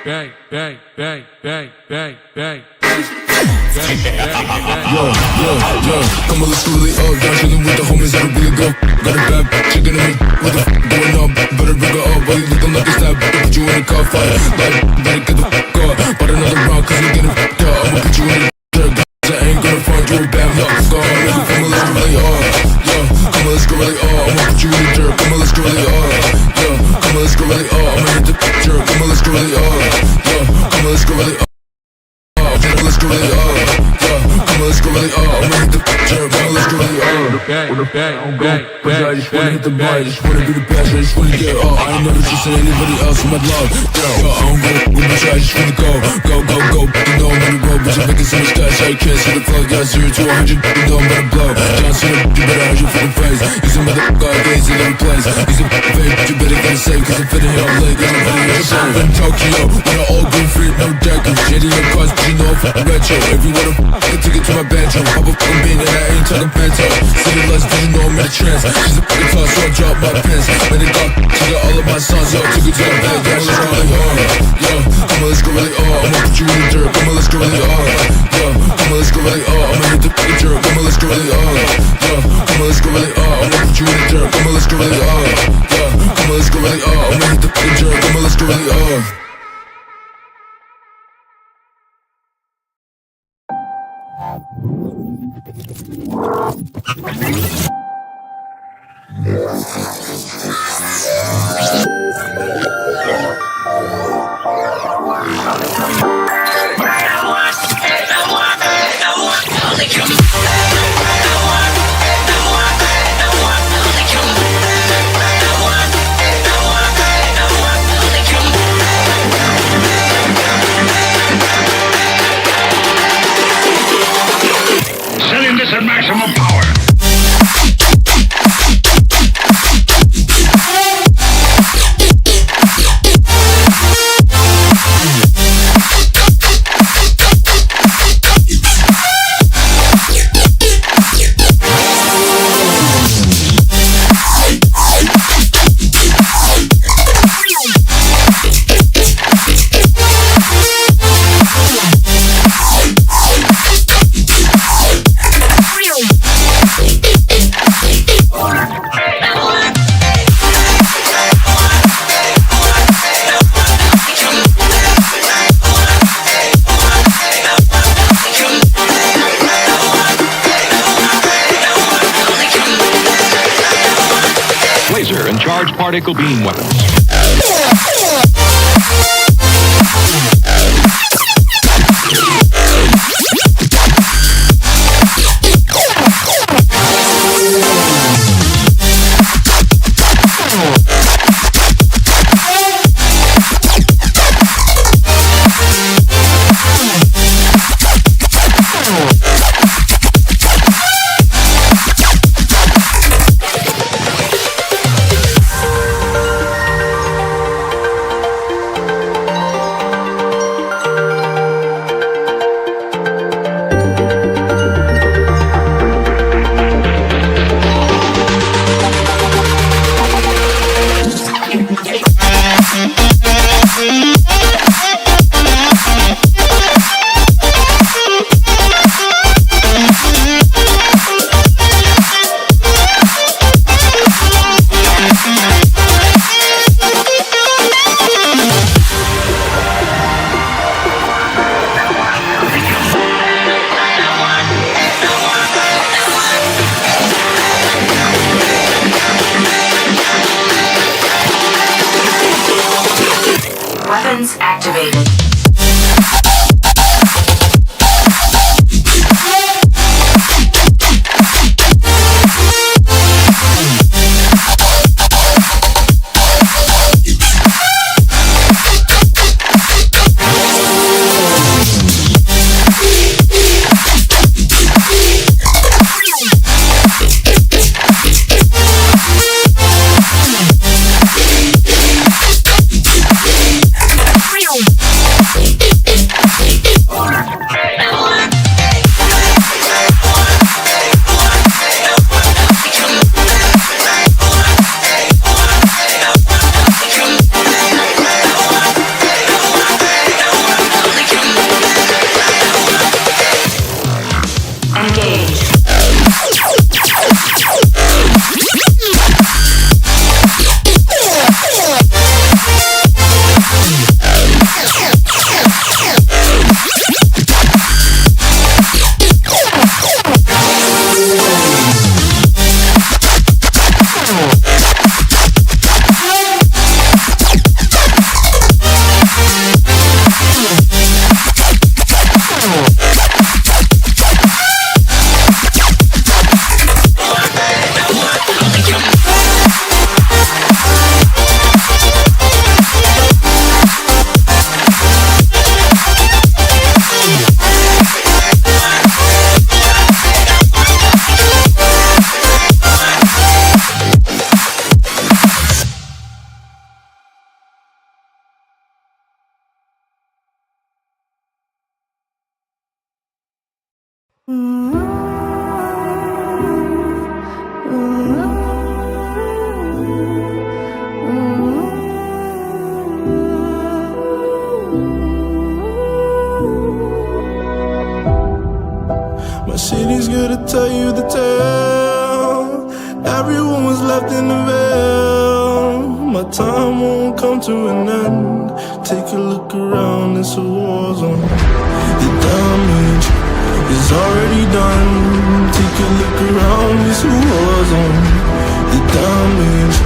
Come on, let's go really up. Down chillin' with the homies that'll really go. Got a bad chicken in me. What the f going on? Better bring her up. While you looking like a stab, put you in a car fight. Like, better get the f up. But another round, cause you getting f***ed up. I'ma put you in the dirt. I ain't gonna find you a bad luck. Go on, nigga, come on, let's go really up. Yo, come on, let's go really up. I'ma put you in the dirt. Come on, let's go really up. Yo, come on, let's go really up. I'ma hit the dirt. Come on, let's go really up. Yo, come on, let's go really up. Let's go really up. Come on, let's go really up. I'ma hit the jerk. Come on, let's go really up. I just wanna hit the bar. I just wanna be the best. I just wanna get up. I ain't never just anybody else in my love. Yo, I don't go with my try. I just wanna go. You know I'm on the road, but you're making so much cash. I can't see the flow. Got 0 to 100. You know I'm gonna blow. John Cena, you better hide your fucking face. He's a motherfucker. He's in every place. He's a fake, but you better get it safe. Cause I'm fitting here all late. Cause I'm fitting here safe. In Tokyo, with an all green free, no deckers. Shady and cars, but you know I'm fucking retro. If you wanna get ticket to my bedroom, I'm a fucking bean and I ain't talking pento. City lights, but you know I'm in a trance. She's a fucking toss, so I drop my pants. Man, they got, she got all of my songs, yo. Took it to the bed, yeah, let's go really hard. Yo, come on, let's go really hard. I'ma put you in the dirt, come on, let's go really hard. Yo, come on, let's go really hard. I'ma hit the fucking dirt, come on, let's go really hard. Yo, come on, let's go really hard. I'ma put you in the dirt, come on, let's go really hard. Yo, come on, let's go really hard. I'ma hit the fucking dirt, come on, let's go really hard. Setting this at maximum power. Laser and charged particle beam weapons. Weapons activated. Everyone was left in the veil. My time won't come to an end. Take a look around, it's a war zone. The damage is already done. Take a look around, it's a war zone. The damage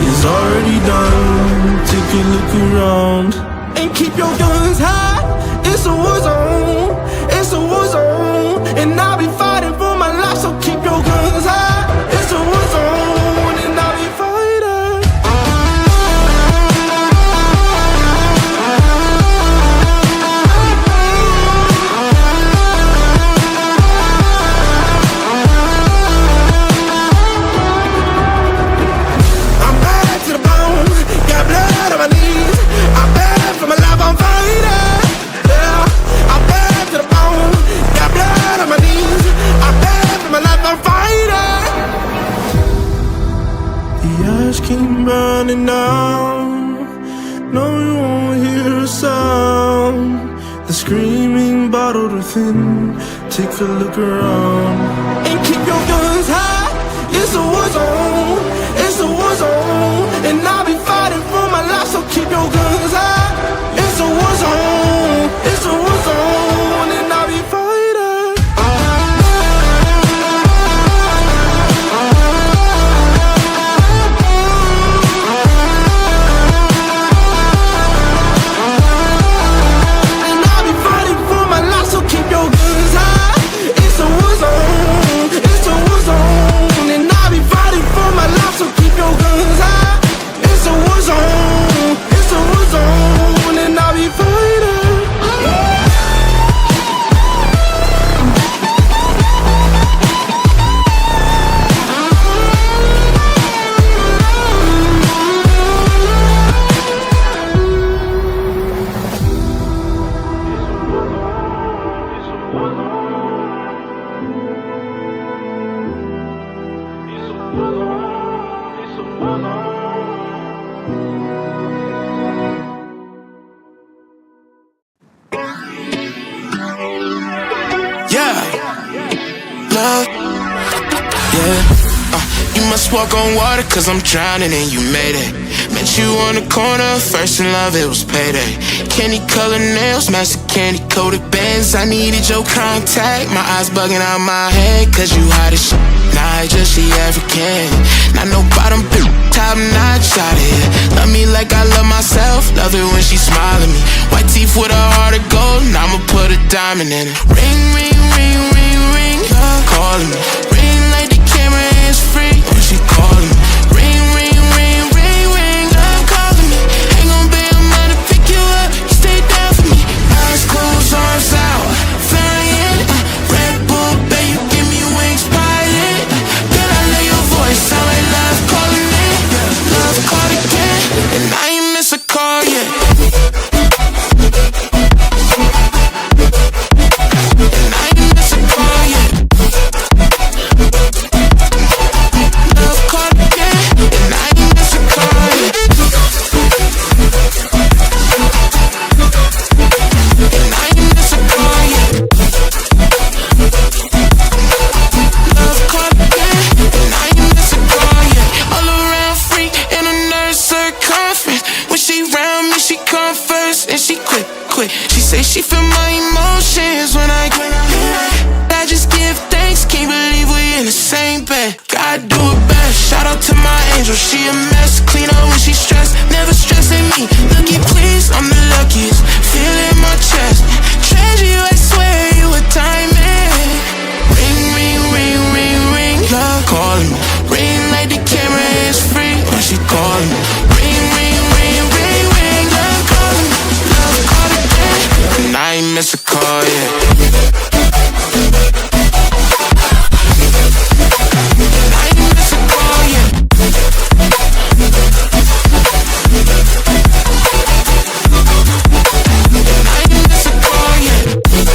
is already done. Take a look around. And keep your guns high. It's a war zone. It's a war zone. And I'll be fighting for my life, so keep your guns high. It's a war zone. And I'll be fighting. I'm bad to the bone. Got blood on my knees. I'm bad for my life, I'm fighting. Yeah, I'm bad to the bone. Got blood on my knees. I'm bad for my life, I'm fighting. The ash keep burning down. No, you won't hear a sound. The screaming bottled within. Take a look around. And keep your guns high. It's a war zone. It's a war zone. And I'll be fighting for my life, so keep your guns high. It's a war zone. It's a war zone. And I'll be fighting. And I'll be fighting for my life, so keep your guns high. It's a war zone. It's a war zone. And I'll be fighting for my life, so keep your guns high. It's a war zone. It's a war zone. And I'll be fighting. Yeah, love, yeah. You must walk on water, cause I'm drowning and you made it. Met you on the corner, first in love, it was payday. Candy colored nails, match the candy coated bands. I needed your contact, my eyes bugging out my head, cause you hot as shit. Nah, I just see African. Not no bottom bitch, top notch out of here. Love me like I love myself, love it when she smile at me. White teeth with a heart of gold, and I'ma put a diamond in it. Ring, ring, ring, ring, ring, calling me. Ring like the camera is free, when she calling me. Ring, ring, ring, ring, ring, calling me. Ain't gon' be a man to pick you up, you stay down for me. Eyes closed, arms out, flying. Red Bull, babe, you give me wings, pilot. Girl, I know your voice, sound like love calling me. Love called again, and I ain't miss a call yet. And I ain't miss a call yet. Love called again, and I ain't miss a call yet. And I ain't miss a call yet. Love called again, and I ain't miss a call yet. All around free in a nerd circumference. When she round me, she come first, and she quick. She say she feel my emotions when I just give thanks, can't believe we in the same bed. God do it best, shout out to my angel, she a mess. Clean up when she stressed, never stressing me. Looky please, I'm the luckiest, feel it in my chest. Treasure you, I swear you a diamond. Ring, ring, ring, ring, ring, love calling me. Ring like the camera is free, when she calling me. Ring, ring, ring, ring, ring, love calling me. Love calling again, and I ain't miss a call yet. And I ain't miss a call yet. And I ain't miss a call yet.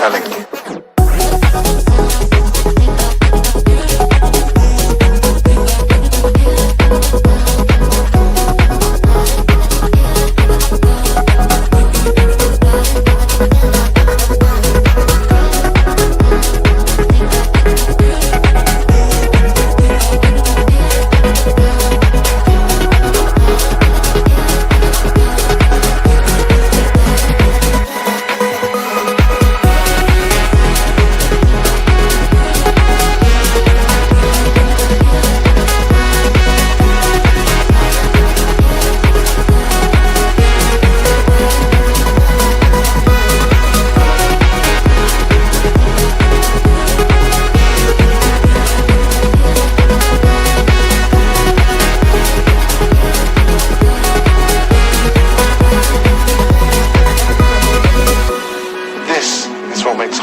telling you.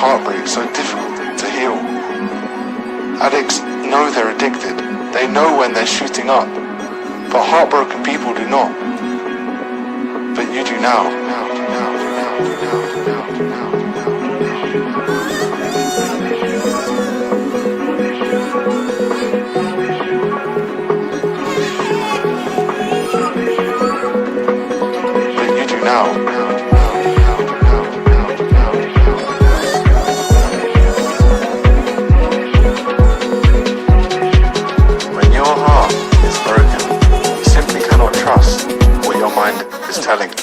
Heartbreak so difficult to heal. Addicts know they're addicted. They know when they're shooting up. But heartbroken people do not. But you do now. But you do now. Trust what your mind is telling you.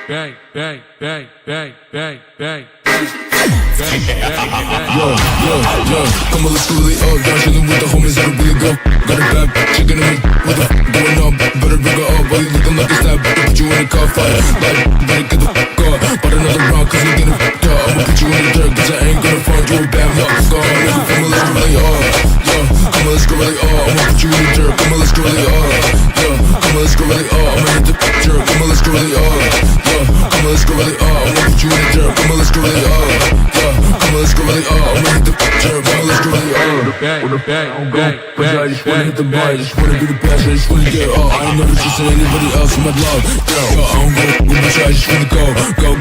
bang, bang, bang, bang, bang, bang. Come on, let's go really up. Down chillin' with the homies that'll really go. Got a bad chicken in me, what the going up? Better bring her up, while you looking like a stab. Put you in a car fight, like, better get the fuck up. Bought another round, cause we getting fucked up. I'ma put you in the dirt, cause I ain't gonna find you a bad luck. Come on, let's go really up. Come on, let's go really up. I'ma put you in the dirt, come on, let's go really up. Come on, let's go really up. I'ma hit the jerk, come on, let's go really up. Come on, let's go really up. I'ma put you in the dirt, come on, let's go really up. Come on, let's go really up. I'ma hit the jerk, come on, let's go really up. But I just wanna hit the bar, I just wanna be the best, I just wanna get up. I ain't never trusted anybody else in my love. Yo, I don't go, bitch, I just wanna go. You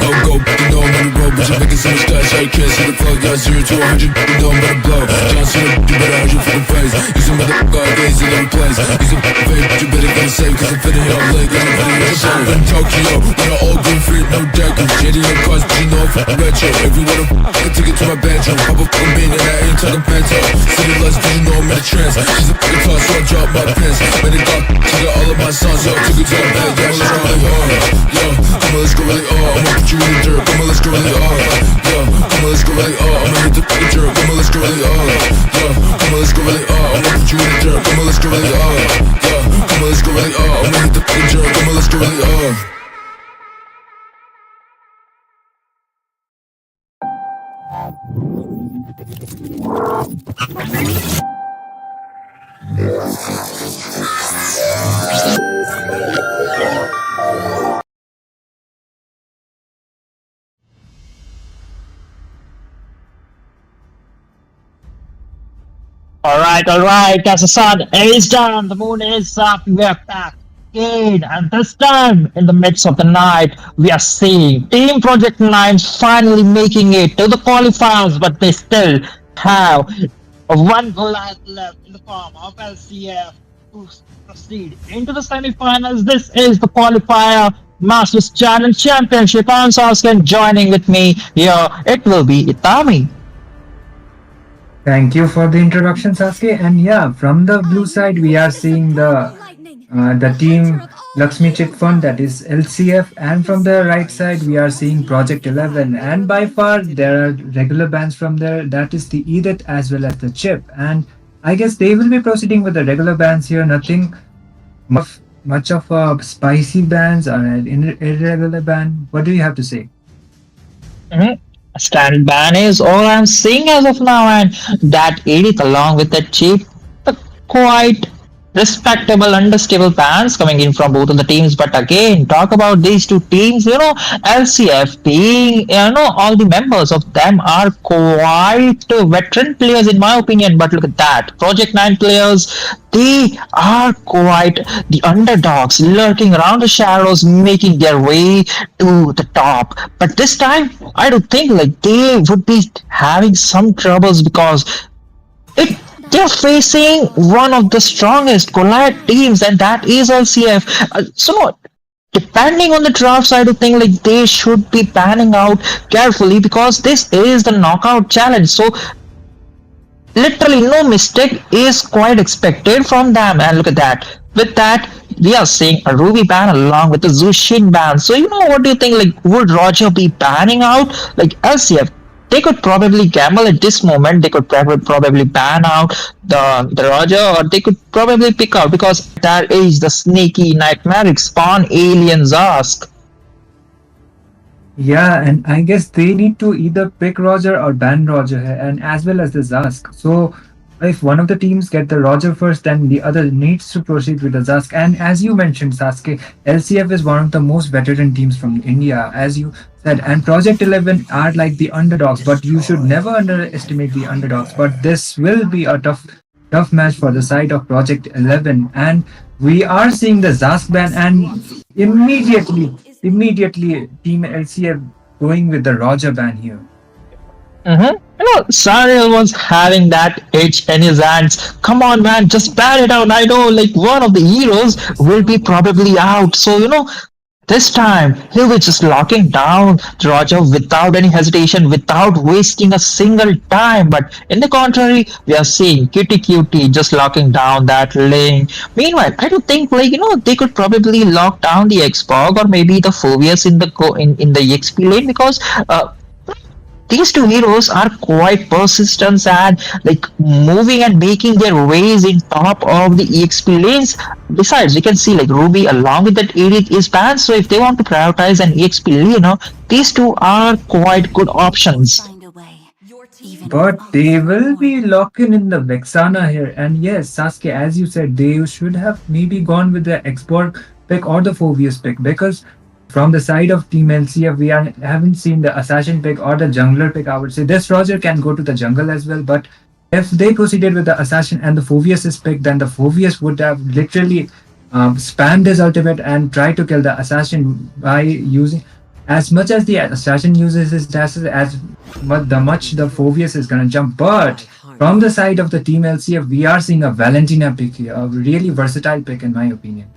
know I'm on the road, bitch, I'm making so much cash, I can't see the plug. Yeah, 0 to 100, you know I'm about to blow. John Cena, you better hide your fucking face. You some motherfucker, I gaze in every place. You some fake, but you better get it safe, cause I'm fitting here, I'm late, cause I'm fitting here, I'm in Tokyo, with an old green free, no deckers. Shady no cars, but you know I'm fucking retro. Everyone I can take it to my bedroom. Pop a fucking bean and I ain't talking bento. City lights, cause you know I'm in a trance. She's a fucking toss, so I drop my pants. Made it up, she got all of my songs, yo, took it to the bed, yo, let's go really hard. Yo, come on, let's go really hard. I'ma put you in the dirt, come on, let's go really hard. Yo, come on, let's go really hard. I'ma hit the fucking jerk, come on, let's go really hard. Yo, come on, let's go really hard. I'ma put you in the dirt, come on, let's go really hard. Yo, come on, let's go really hard. I'ma hit the fucking jerk, come on, let's go really hard. All right, as the sun is down, the moon is up, we are back again, and this time, in the midst of the night, we are seeing Team Project 9 finally making it to the qualifiers, but they still have one Goliath left in the form of LCF to proceed into the semifinals. This is the qualifier Masters Challenge Championship. I'm Saskin, joining with me here, it will be Itami. Thank you for the introduction, Sasuke. And yeah, from the blue side, we are seeing the team Lakshmi Chit Fund, that is LCF, and from the right side, we are seeing Project 11. And by far, there are regular bands from there. That is the Edith as well as the Chip. And I guess they will be proceeding with the regular bands here. Nothing much of a spicy bands or an irregular band. What do you have to say? Mhm. Standard ban is all I'm seeing as of now, and that Edith, along with that cheap, but quite respectable, understable bans coming in from both of the teams. But again, talk about these two teams, LCF being, all the members of them are quite veteran players, in my opinion. But look at that, Project 9 players, they are quite the underdogs lurking around the shadows, making their way to the top. But this time, I don't think like they would be having some troubles because it they're facing one of the strongest Goliath teams, and that is LCF. So, depending on the draft side of thing, like they should be panning out carefully because this is the knockout challenge. So, literally, no mistake is quite expected from them. And look at that. With that, we are seeing a Ruby ban along with the Zushin ban. So, what do you think? Like, would Roger be banning out? Like, LCF, they could probably gamble at this moment. They could probably ban out the Roger, or they could probably pick out because that is the sneaky nightmaric spawn aliens ask. Yeah, and I guess they need to either pick Roger or ban Roger here, and as well as the Zask. So if one of the teams get the Roger first, then the other needs to proceed with the Zask. And as you mentioned, Sasuke, LCF is one of the most veteran teams from India, as you said, and Project 11 are like the underdogs, but you should never underestimate the underdogs. But this will be a tough match for the side of Project 11, and we are seeing the Zask ban, and immediately Team LCF going with the Roger ban here. Mm-hmm. Sariel was having that itch in his hands. Come on, man, just ban it out. I know, like, one of the heroes will be probably out. So, this time he'll be just locking down Roger without any hesitation, without wasting a single time. But in the contrary, we are seeing Kitty Cutie just locking down that lane. Meanwhile, I don't think, like, they could probably lock down the Xbox or maybe the Phobius in the in the EXP lane because these two heroes are quite persistent and like moving and making their ways in top of the EXP lanes. Besides, we can see like Ruby along with that Edith is banned. So if they want to prioritize an EXP lane, these two are quite good options. But they will be locking in the Vexana here. And yes, Sasuke, as you said, they should have maybe gone with the export pick or the Phobius pick, because from the side of Team LCF, we haven't seen the Assassin pick or the Jungler pick. I would say this Roger can go to the jungle as well, but if they proceeded with the Assassin and the Phobius is picked, then the Phobius would have literally spammed his ultimate and tried to kill the Assassin by using as much as the Assassin uses his dashes, as much the Phobius is gonna jump. But from the side of the Team LCF, we are seeing a Valentina pick here, a really versatile pick in my opinion.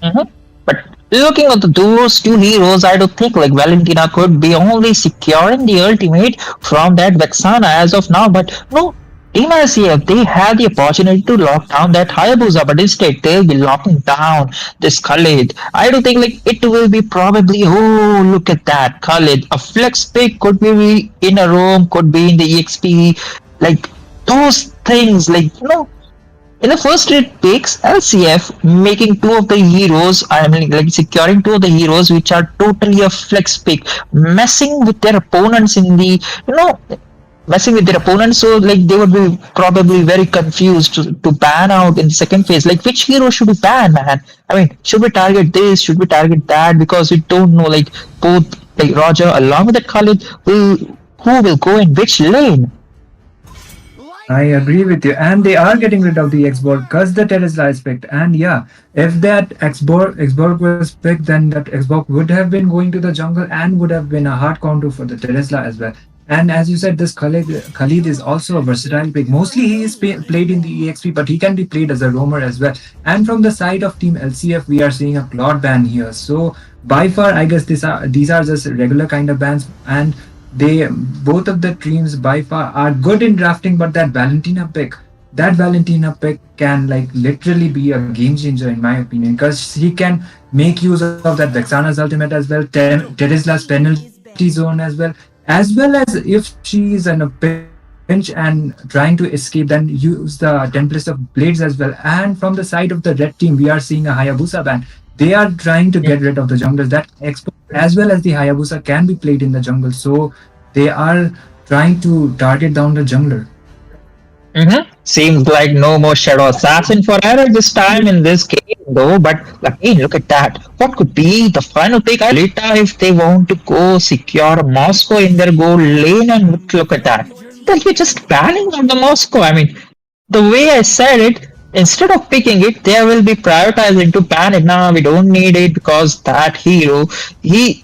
Mm-hmm. But looking at those two heroes, I don't think like Valentina could be only securing the ultimate from that Vexana as of now. But no, Team LCF, they have the opportunity to lock down that Hayabusa, but instead they'll be locking down this Khalid. I don't think like it will be probably, oh, look at that Khalid. A flex pick could be in a room, could be in the EXP, like those things, like In the first eight picks, LCF making two of the heroes, I mean, like securing two of the heroes which are totally a flex pick, messing with their opponents in the, you know, messing with their opponents. So, like, they would be probably very confused to ban out in the second phase. Like, which hero should we ban, man? I mean, should we target this? Should we target that? Because we don't know, like, both, like, Roger along with the Khalid, will, who will go in which lane? I agree with you, and they are getting rid of the Xborg because the Tesla is picked. And yeah, if that Xborg was picked, then that Xborg would have been going to the jungle and would have been a hard counter for the Tesla as well. And as you said, this Khalid is also a versatile pick. Mostly he is played in the EXP, but he can be played as a roamer as well. And from the side of Team LCF, we are seeing a Claude ban here. So by far, I guess these are just regular kind of bans, and they both of the teams by far are good in drafting, but that Valentina pick can like literally be a game changer in my opinion, because he can make use of that Vexana's ultimate as well, Terizla's penalty zone as well as if she is in a pinch and trying to escape, then use the Templest of Blades as well. And from the side of the red team, we are seeing a Hayabusa ban. They are trying to get rid of the junglers. That Expo as well as the Hayabusa can be played in the jungle. So they are trying to target down the jungler. Seems like no more Shadow Assassin forever this time in this game, though. But again, look at that. What could be the final pick? Lita, if they want to go secure Moscow in their goal lane, and look at that. They'll be just banning on the Moscow. I mean, the way I said it, instead of picking it, they will be prioritizing to ban it. Now we don't need it because that hero, he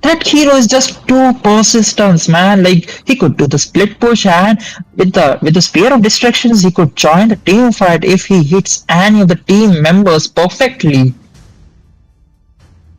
that hero is just too persistent, man. Like he could do the split push, and with the spear of distractions, he could join the team fight if he hits any of the team members perfectly.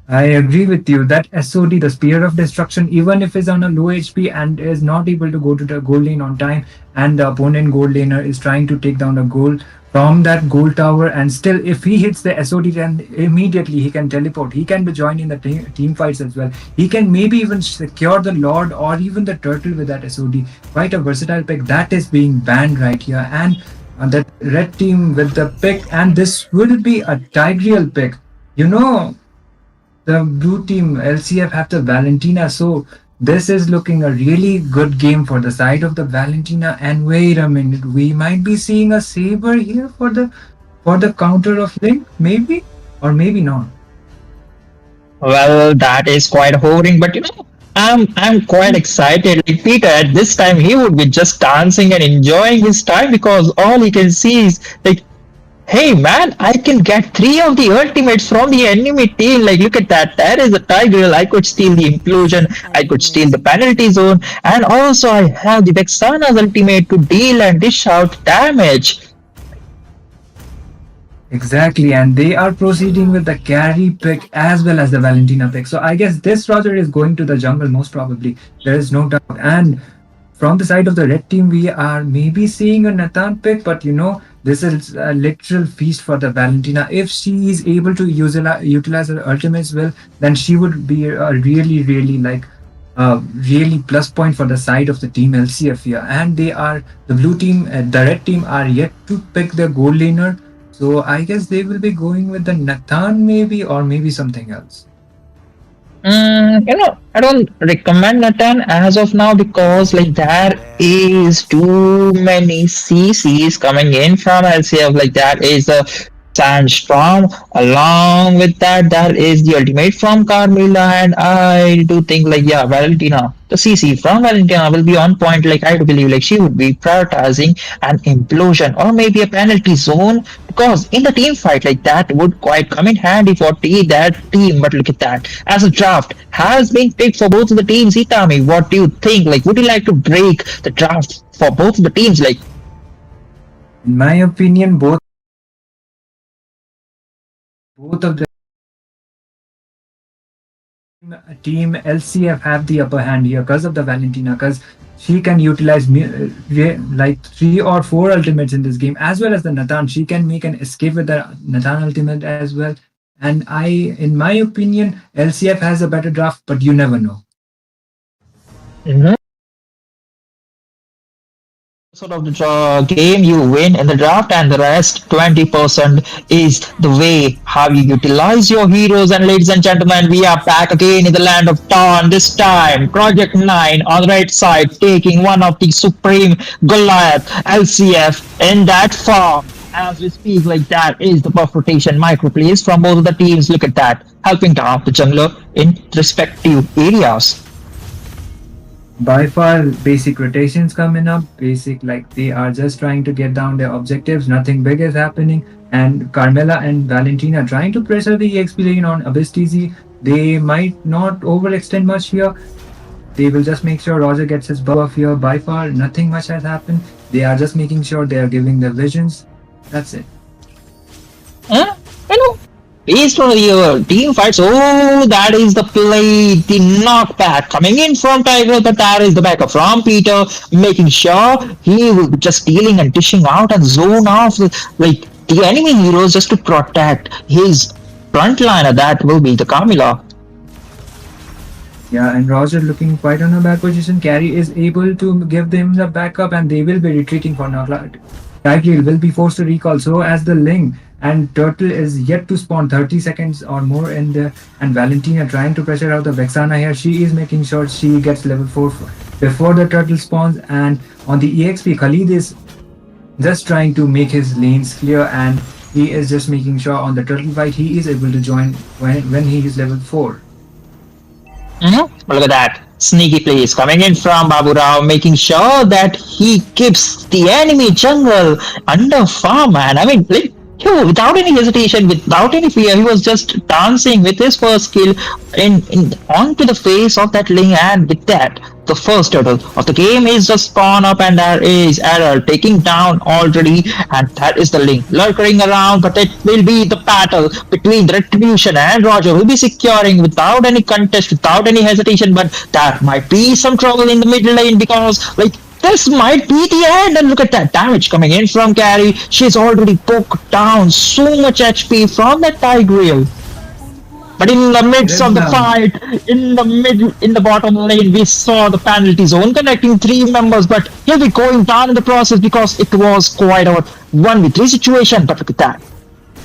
I agree with you. That SOD, the Spear of Destruction, even if is on a low HP and is not able to go to the gold lane on time, and the opponent gold laner is trying to take down the gold from that gold tower, and still, if he hits the SOD, then immediately he can teleport. He can be joining the team fights as well. He can maybe even secure the Lord or even the Turtle with that SOD. Quite a versatile pick that is being banned right here. And that red team with the pick, and this will be a Tigreal pick. You know, the blue team LCF have the Valentina, so this is looking a really good game for the side of the Valentina. And wait a minute, we might be seeing a Saber here for the counter of Link, maybe or maybe not. Well, that is quite boring, but I'm quite excited. Like Peter, at this time, he would be just dancing and enjoying his time because all he can see is like, hey man, I can get three of the ultimates from the enemy team. Like, look at that. That is a tiger. I could steal the implosion. I could steal the penalty zone. And also, I have the Vexana's ultimate to deal and dish out damage. Exactly, and they are proceeding with the carry pick as well as the Valentina pick. So I guess this Roger is going to the jungle most probably. There is no doubt. And from the side of the red team, we are maybe seeing a Nathan pick, but this is a literal feast for the Valentina. If she is able to utilize her ultimates well, then she would be a really, really like really plus point for the side of the team LCF here. And the blue team, the red team are yet to pick the gold laner. So I guess they will be going with the Nathan maybe, or maybe something else. I don't recommend Nathan as of now because like there is too many CCs coming in from LCF. Like that is a Sandstorm. Along with that, there is the ultimate from Carmilla, and I do think like Valentina. The CC from Valentina will be on point. Like I do believe like she would be prioritizing an implosion or maybe a penalty zone because in the team fight like that would quite come in handy for that team. But look at that, as a draft has been picked for both of the teams. Itami, what do you think? Like, would you like to break the draft for both of the teams? Like, In my opinion, both of the team LCF have the upper hand here because of the Valentina, because she can utilize like 3 or 4 ultimates in this game, as well as the Nathan. She can make an escape with the Nathan ultimate as well. And in my opinion, LCF has a better draft, but you never know. mhm. Sort of the game you win in the draft, and the rest 20% is the way how you utilize your heroes. And ladies and gentlemen, we are back again in the land of Dawn. This time, Project 9 on the right side, taking one of the supreme Goliath LCF in that form. As we speak, like that is the buff rotation micro plays from both of the teams. Look at that, helping down the jungler in respective areas. By far, basic rotations coming up. Basic, like they are just trying to get down their objectives. Nothing big is happening. And Carmela and Valentina trying to pressure the EXP lane on Abyss TZ. They might not overextend much here. They will just make sure Roger gets his buff here. By far, nothing much has happened. They are just making sure they are giving their visions. That's it. Huh? Hello. Based on your team fights, oh, that is the play, the knockback coming in from Tiger, but that is the backup from Peter, making sure he will be just dealing and dishing out and zone off like the enemy heroes just to protect his frontliner. That will be the Camila. Yeah, and Roger looking quite on a bad position. Carry is able to give them the backup and they will be retreating for now. Tigreal will be forced to recall, so as the Ling and Turtle is yet to spawn 30 seconds or more in there. And Valentina trying to pressure out the Vexana here. She is making sure she gets level 4 before the Turtle spawns. And on the EXP, Khalid is just trying to make his lanes clear and he is just making sure on the Turtle fight he is able to join when he is level 4. Look at that. Sneaky plays coming in from Babu Rao, making sure that he keeps the enemy jungle under farm, man. I mean, like, without any hesitation, without any fear, he was just dancing with his first kill in onto the face of that Ling, and with that, the first turtle of the game is just gone up, and there is Error taking down already, and that is the Ling lurking around, but it will be the battle between the Retribution and Roger will be securing without any contest, without any hesitation, but there might be some trouble in the middle lane because, like, this might be the end, and look at that damage coming in from Carrie. She's already poked down so much HP from that Tigreal. But in the midst of the fight, in the bottom lane, we saw the penalty zone connecting 3 members, but he'll be going down in the process because it was quite a 1v3 situation. But look at that.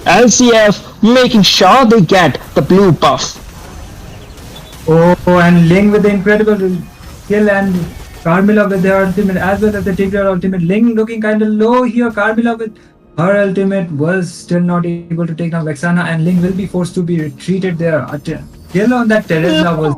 LCF making sure they get the blue buff. Oh, and Ling with the incredible kill, and Carmilla with their ultimate as well as the Tigreal ultimate. Ling looking kind of low here. Carmilla with her ultimate was still not able to take down Vexana, and Ling will be forced to be retreated there. Kill on that Teresa was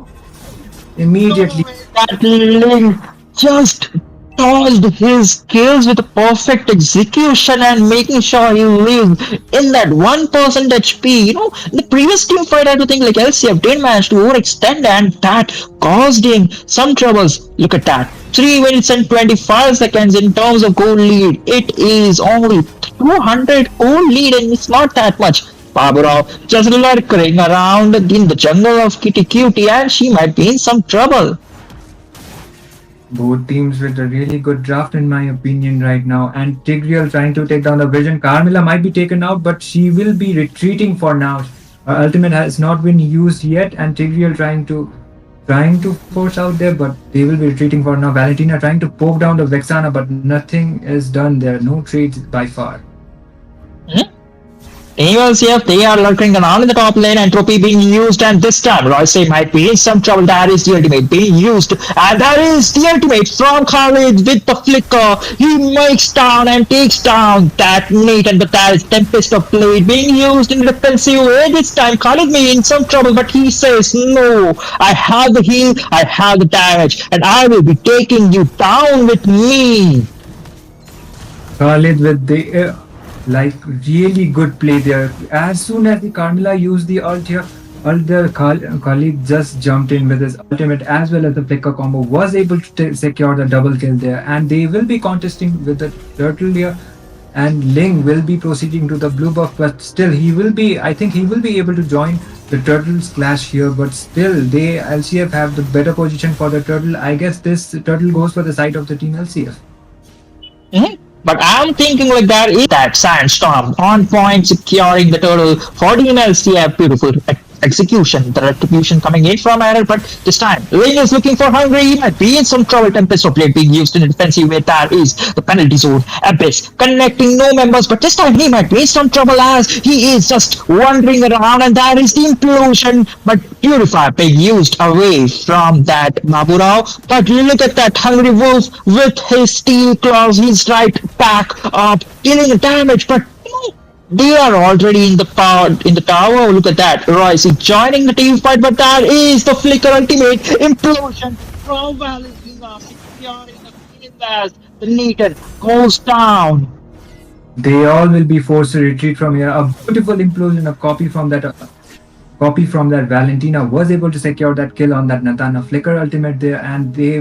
immediately. That Ling just dodged his kills with a perfect execution and making sure he lives in that 1% HP. You know, in the previous team fight, I do think like LCF did manage to overextend, and that caused him some troubles. Look at that. 3 minutes and 25 seconds in terms of goal lead. It is only 200 goal lead, and it's not that much. Barbara just lurking around in the jungle of Kitty Cutie, and she might be in some trouble. Both teams with a really good draft in my opinion right now, and Tigreal trying to take down the Vision. Carmilla might be taken out, but she will be retreating for now. Her ultimate has not been used yet, and Tigreal trying to force out there, but they will be retreating for now. Valentina trying to poke down the Vexana, but nothing is done there. No trades by far. LCF, they are lurking around in the top lane, entropy being used, and this time Royce might be in some trouble. That is the ultimate being used, and that is the ultimate from Khalid with the flicker. He makes down and takes down that Nathan, but that is Tempest of Blade being used in defensive way. This time Khalid may be in some trouble, but he says, no, I have the heal, I have the damage, and I will be taking you down with me. Khalid with the like really good play there. As soon as the Carmilla used the ult here, Khalid just jumped in with his ultimate as well as the flicker combo, was able to secure the double kill there, and they will be contesting with the turtle here, and Ling will be proceeding to the blue buff, but still I think he will be able to join the turtle's clash here, but still they LCF have the better position for the turtle. I guess this turtle goes for the side of the team LCF. But I'm thinking like that is that Sandstorm on point securing the turtle for the LCF. Beautiful. execution. The retribution coming in from error, but this time Lane is looking for Hungry. He might be in some trouble. Tempest of Blade being used in a defensive where there is the penalty zone. Abyss connecting no members, but this time he might be in some trouble as he is just wandering around, and there is the implosion. But Purify being used away from that Baburao. But look at that Hungry Wolf with his steel claws. He's right back up, dealing damage, but they are already in the tower. Look at that. Royce is joining the team fight, but that is the Flicker ultimate implosion from Valentina securing the invest. The Neaton goes down. They all will be forced to retreat from here. A beautiful implosion, a copy from that Valentina was able to secure that kill on that Nathana Flicker ultimate there, and the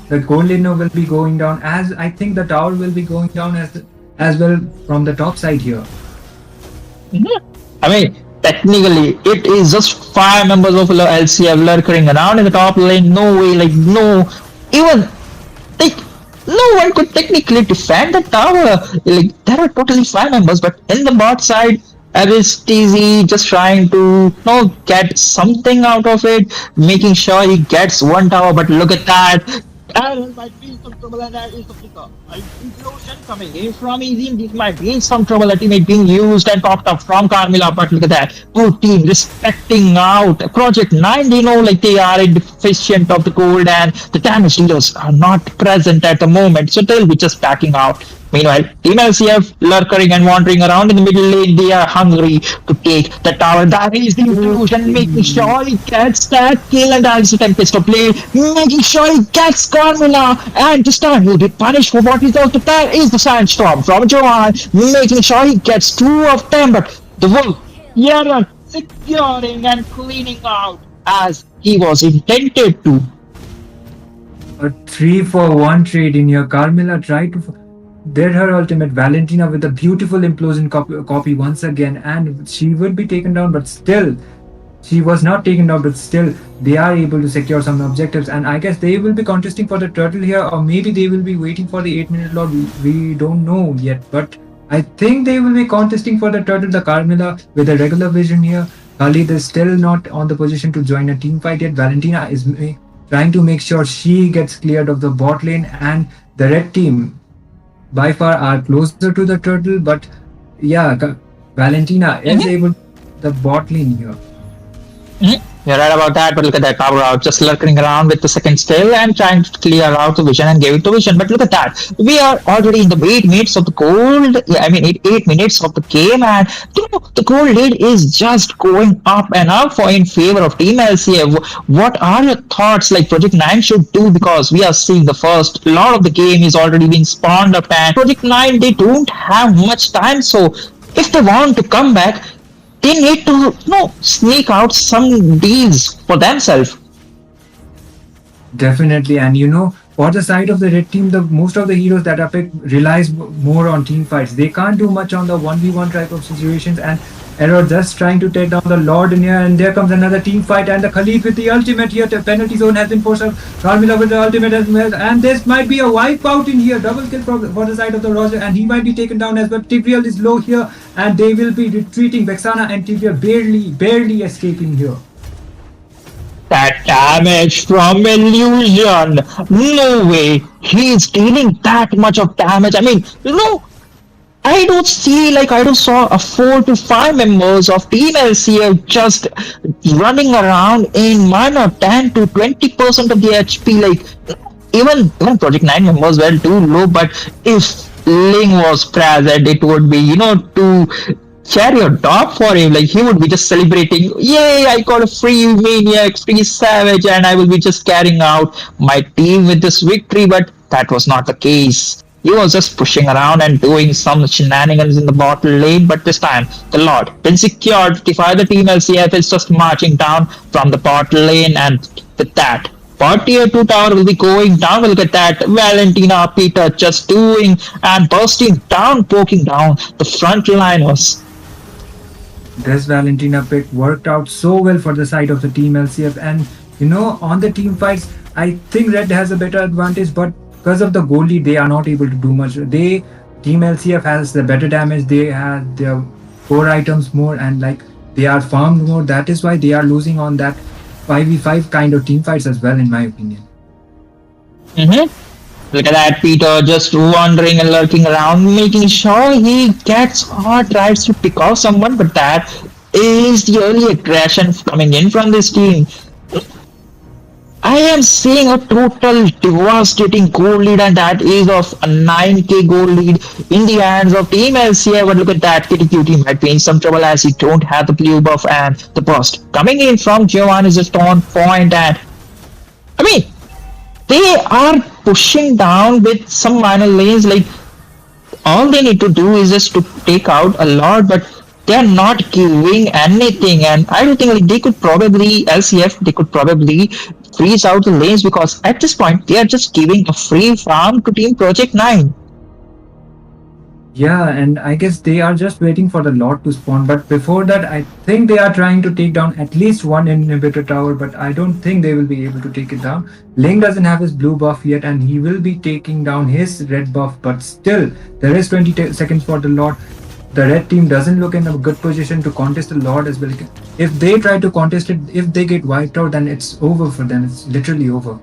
Golino will be going down, as I think the tower will be going down as well from the top side here. I mean, technically, it is just 5 members of LCF lurking around in the top lane. No way, even like no one could technically defend the tower. Like there are totally 5 members, but in the bot side, Abyss TZ just trying to get something out of it, making sure he gets one tower. But look at that. Aaron might be in some trouble, and that is the flicker. An implosion coming in from Easy. This might be in some trouble. Ultimate being used and popped up from Carmilla, but look at that. Good team respecting out. Project 9, they know like they are deficient of the gold, and the damage dealers are not present at the moment, so they'll be just backing out. Meanwhile, Team LCF lurking and wandering around in the middle lane. They are hungry to take the tower. That is the illusion, making sure he gets that kill, and that is the Tempest of Blade, making sure he gets Carmilla, and this time he'll be punished for what he does. But there is the Sandstorm from Johan, making sure he gets 2 of them. But the Wolf, Yaran, securing and cleaning out as he was intended to. A 3-for-1 trade in here. Carmilla tried to did her ultimate. Valentina with a beautiful implosion copy once again, and she would be taken down, but still she was not taken down, but still they are able to secure some objectives, and I guess they will be contesting for the turtle here, or maybe they will be waiting for the 8-minute lord. We don't know yet, but I think they will be contesting for the turtle. The Carmilla with a regular vision here. Khalid is still not on the position to join a team fight yet. Valentina is trying to make sure she gets cleared of the bot lane, and the red team by far are closer to the turtle, but yeah, Valentina is able to the bot lane here. You're right about that, but look at that power out, just lurking around with the second skill and trying to clear out the vision and give it to vision. But look at that, we are already in the 8 minutes of the gold. I mean, 8 minutes of the game, and the gold lead is just going up and up in favor of Team LCF. What are your thoughts? Like Project 9 should do, because we are seeing the first lot of the game is already being spawned up, and Project 9, they don't have much time. So if they want to come back, they need to sneak out some deals for themselves. Definitely, and for the side of the red team, the most of the heroes that are picked relies more on team fights. They can't do much on the 1v1 type of situations, and Error just trying to take down the Lord in here, and there comes another team fight, and the Khalid with the ultimate here. The penalty zone has been forced out. Carmilla with the ultimate as well, and this might be a wipeout in here. Double kill for the side of the Roger, and he might be taken down as well. Tigreal is low here, and they will be retreating. Vexana and Tigreal barely escaping here. That damage from Illusion. No way. He's dealing that much of damage. I mean, I don't saw a 4 to 5 members of Team LCF just running around in minor 10 to 20% of the HP. Like even Project 9 members were too low, but if Ling was present, it would be to cherry on top for him. Like he would be just celebrating, yay, I got a free maniac, free savage, and I will be just carrying out my team with this victory. But that was not the case. He was just pushing around and doing some shenanigans in the bottle lane, but this time the Lord been secured. The Team LCF is just marching down from the bottle lane, and with that, tier 2 tower will be going down. Look at that, Valentina Peter just doing and bursting down, poking down the frontliners. This Valentina pick worked out so well for the side of the Team LCF, and on the team fights, I think Red has a better advantage, but because of the goalie, they are not able to do much. Team LCF has the better damage. They have their core items more, and like They are farmed more. That is why they are losing on that 5v5 kind of team fights as well, in my opinion. Mm-hmm. Look at that, Peter just wandering and lurking around, making sure he gets or tries to pick off someone, but that is the early aggression coming in from this team. I am seeing a total devastating goal lead, and that is of a 9k goal lead in the hands of Team LCA. But look at that, KTQ might be in some trouble as he don't have the blue buff and the burst. Coming in from Giovanni is just on point, and I mean, they are pushing down with some minor lanes. Like all they need to do is just to take out a lot, but they're not giving anything. And I don't think like they could probably LCF they could probably freeze out the lanes because at this point they are just giving a free farm to Team Project 9. Yeah, and I guess they are just waiting for the Lord to spawn. But before that, I think they are trying to take down at least one inhibitor tower, but I don't think they will be able to take it down. Ling doesn't have his blue buff yet, and he will be taking down his red buff, but still, there is 20 seconds for the Lord. The red team doesn't look in a good position to contest the Lord as well. If they try to contest it, if they get wiped out, then it's over for them. It's literally over.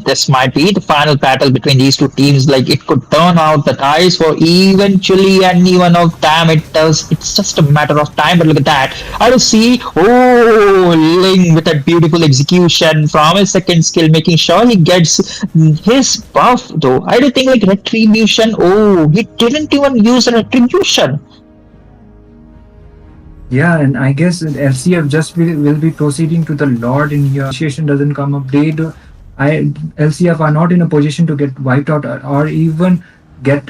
This might be the final battle between these two teams. Like it could turn out the ties for eventually any one of them. It does. It's just a matter of time. But look at that. I will see. Oh, Ling with that beautiful execution from his second skill, making sure he gets his buff. Though I don't think like retribution. Oh, he didn't even use a retribution. Yeah, and I guess LCF just will be proceeding to the Lord in here. Initiation doesn't come up. They do. LCF are not in a position to get wiped out or even get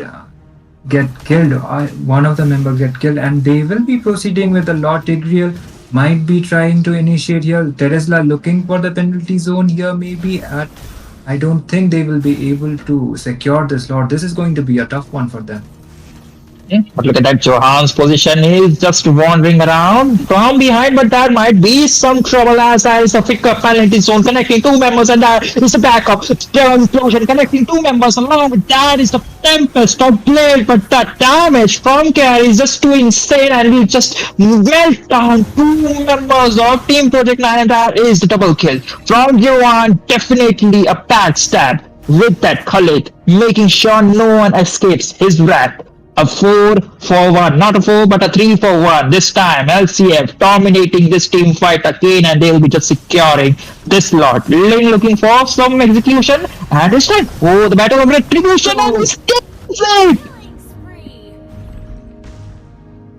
killed. One of the members get killed, and they will be proceeding with the Lord. Tigreal might be trying to initiate here. Teresla looking for the penalty zone here. Maybe I don't think they will be able to secure this Lord. This is going to be a tough one for them. But look at that, Johan's position is just wandering around from behind, but there might be some trouble as there is a pick-up penalty zone connecting two members, and there is a backup explosion connecting two members. Along with that is the Tempest of Blade, but the damage from Care is just too insane, and we just melt down two members of Team Project 9, and there is the double kill from Johan. Definitely a backstab with that Khalid, making sure no one escapes his wrath. A 4-for-1, not a 4 but a 3-for-1. This time LCF dominating this team fight again, and they will be just securing this lot. Ling looking for some execution, and this time, oh, the battle of retribution, and he gets it.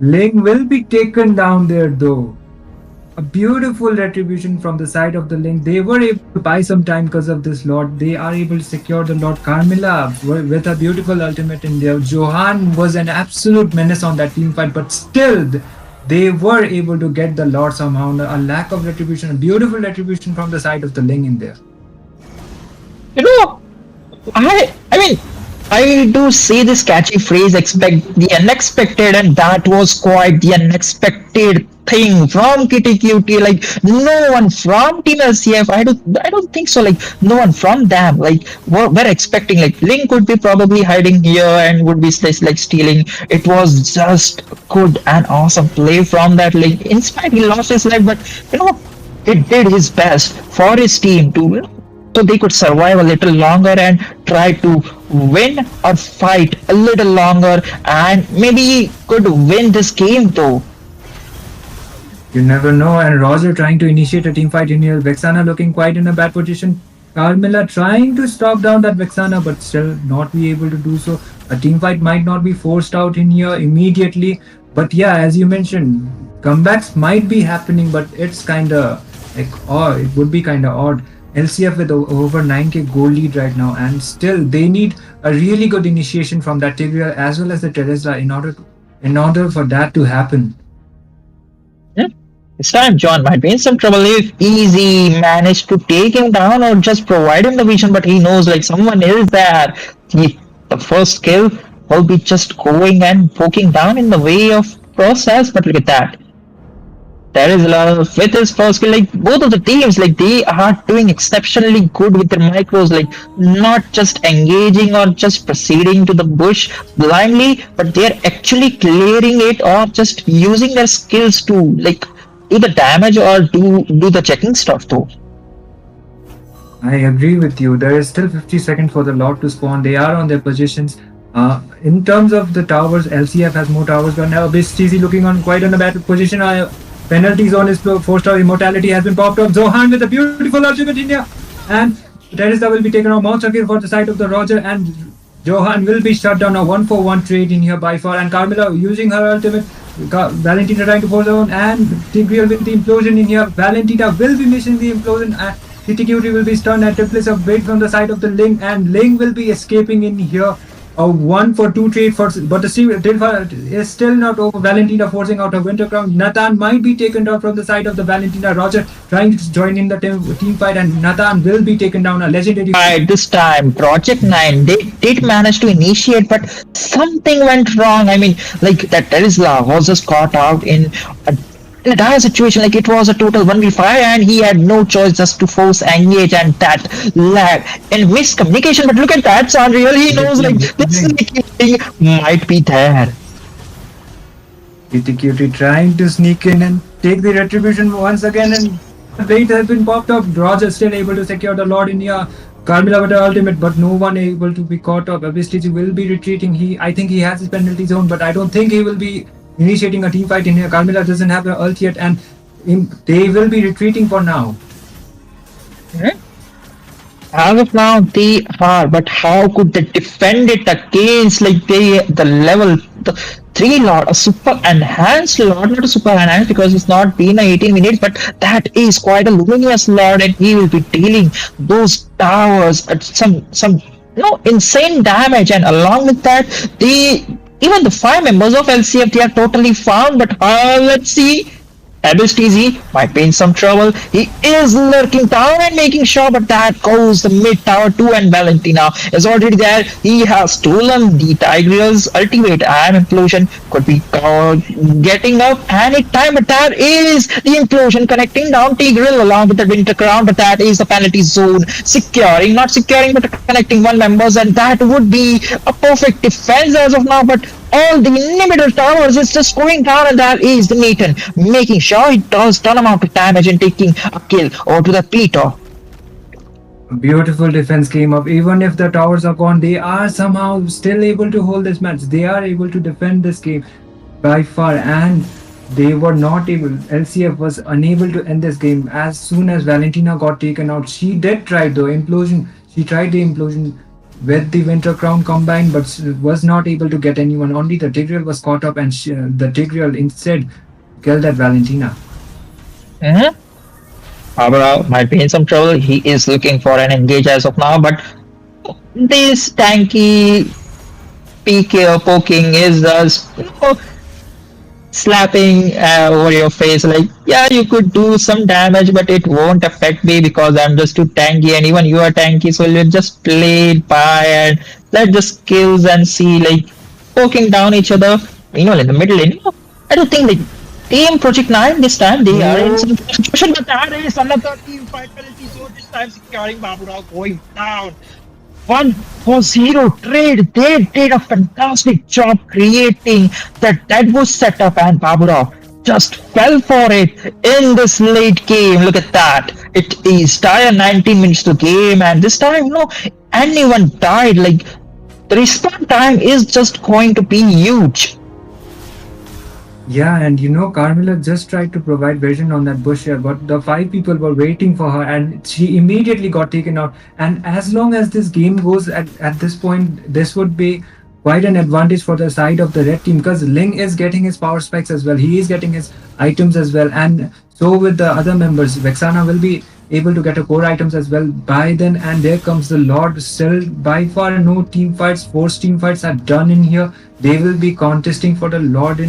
Ling will be taken down there though. A beautiful retribution from the side of the Ling. They were able to buy some time because of this Lord. They are able to secure the Lord. Carmilla with a beautiful ultimate in there. Johan was an absolute menace on that team fight, but still they were able to get the Lord somehow. A lack of retribution, a beautiful retribution from the side of the Ling in there. You know, I mean, I do see this catchy phrase, expect the unexpected, and that was quite the unexpected thing from Kitty Cutie. Like no one from Team LCF, I don't think so. Like no one from them. Like we're expecting like Link would be probably hiding here and would be like stealing. It was just good and awesome play from that Link. In spite he lost his life, but you know, he did his best for his team to so they could survive a little longer and try to win or fight a little longer, and maybe could win this game though. You never know. And Roger trying to initiate a team fight in here. Vexana looking quite in a bad position. Carmilla trying to stop down that Vexana, but still not be able to do so. A team fight might not be forced out in here immediately. But yeah, as you mentioned, comebacks might be happening, but it's kinda like odd. It would be kinda odd. LCF with over 9k goal lead right now, and still they need a really good initiation from that Tigreal as well as the Teresla in order for that to happen. Yeah. This time John might be in some trouble if Easy managed to take him down or just provide him the vision, but he knows like someone is there. The first kill will be just going and poking down in the way of process, but look at that. there is a lot of with his first skill, like both of the teams, like they are doing exceptionally good with their micros, like not just engaging or just proceeding to the bush blindly, but they're actually clearing it or just using their skills to like do the damage or do the checking stuff though. I agree with you. There is still 50 seconds for the lot to spawn. They are on their positions. In terms of the towers, LCF has more towers, but now Abyss TC looking on quite on a bad position. Penalties on his 4-star immortality has been popped up. Zohan with a beautiful ultimate in here. And Teresa will be taken out. Monster kill for the side of the Roger, and Johan will be shut down. A 1-for-1 trade in here by far. And Carmilla using her ultimate. Valentina trying to force her on, and Tigreal with the implosion in here. Valentina will be missing the implosion. TTQT will be stunned at triplets of weight from the side of the Ling, and Ling will be escaping in here. A 1-for-2 trade for, but the is still not over. Valentina forcing out a Winter Crown. Nathan might be taken down from the side of the Valentina. Roger trying to join in the team fight, and Nathan will be taken down. A legendary. Right, this time Project 9 they did manage to initiate, but something went wrong. I mean, like that Tesla was just caught out in a dire situation, like it was a total 1v5 and he had no choice just to force engage, and that lag and miscommunication. But look at that, Sandriel, he knows like this thing might be there. TTQT trying to sneak in and take the retribution once again, and the weight has been popped up. Roger still able to secure the Lord in here. Carmilla with her ultimate, but no one able to be caught up. Abyss TC will be retreating. I think he has his penalty zone, but I don't think he will be initiating a team fight in here. Carmilla doesn't have her ult yet, and they will be retreating for now. As of now, they are, but how could they defend it against like the level the 3 Lord, a super enhanced Lord, not a super enhanced because it's not been a 18 minutes, but that is quite a luminous Lord, and he will be dealing those towers at some insane damage, and along with that, even the 5 members of LCF, they are totally found, but let's see. Abyss TZ might be in some trouble. He is lurking down and making sure, but that goes the mid tower too, and Valentina is already there. He has stolen the Tigreal's ultimate, and implosion could be getting up any time, but that is the implosion connecting down Tigreal along with the Winter Crown, but that is the penalty zone not securing, but connecting one members, and that would be a perfect defense as of now, but all the middle towers is just going down, and that is the Nathan making sure he does ton amount of damage and taking a kill over to the Peter. Beautiful defense came up. Even if the towers are gone, they are somehow still able to hold this match. They are able to defend this game by far, and they were not able. LCF was unable to end this game. As soon as Valentina got taken out, she did try the implosion. She tried the implosion with the Winter Crown combined, but was not able to get anyone. Only the Tigreal was caught up, and the Tigreal instead killed that Valentina. Barbara might be in some trouble. He is looking for an engage as of now, but this tanky PK poking is just slapping over your face, like, yeah, you could do some damage, but it won't affect me because I'm just too tanky, and even you are tanky, so we'll just play it by and let the skills and see, like, poking down each other, in the middle lane. I don't think, like, Team Project 9 this time, they are in some situation, but that is another team fight penalty, so this time securing Babura going down. 1-for-0 trade. They did a fantastic job creating that Deadwood setup, and Baburov just fell for it in this late game. Look at that. It is dire 19 minutes to game, and this time, anyone died. Like, the respawn time is just going to be huge. Yeah, and Carmilla just tried to provide vision on that bush here, but the 5 people were waiting for her, and she immediately got taken out. And as long as this game goes at this point, this would be quite an advantage for the side of the red team, because Ling is getting his power spikes as well. He is getting his items as well, and so with the other members, Vexana will be able to get a core items as well by then. And there comes the Lord. Still by far no team fights. Forced team fights are done in here. They will be contesting for the Lord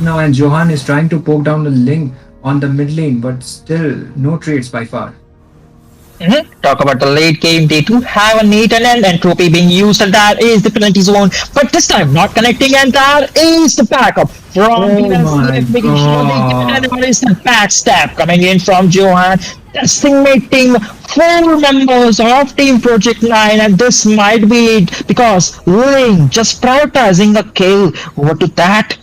now, and Johan is trying to poke down the Ling on the mid lane, but still no trades by far. Talk about the late game. They do have a neat and entropy being used, and that is the penalty zone. But this time, not connecting, and that is the backup from Oh my DLCF, making sure they give it god. an instant backstab coming in from Johan, decimating four members of Team Project 9, and this might be it because Ling just prioritizing a kill over to that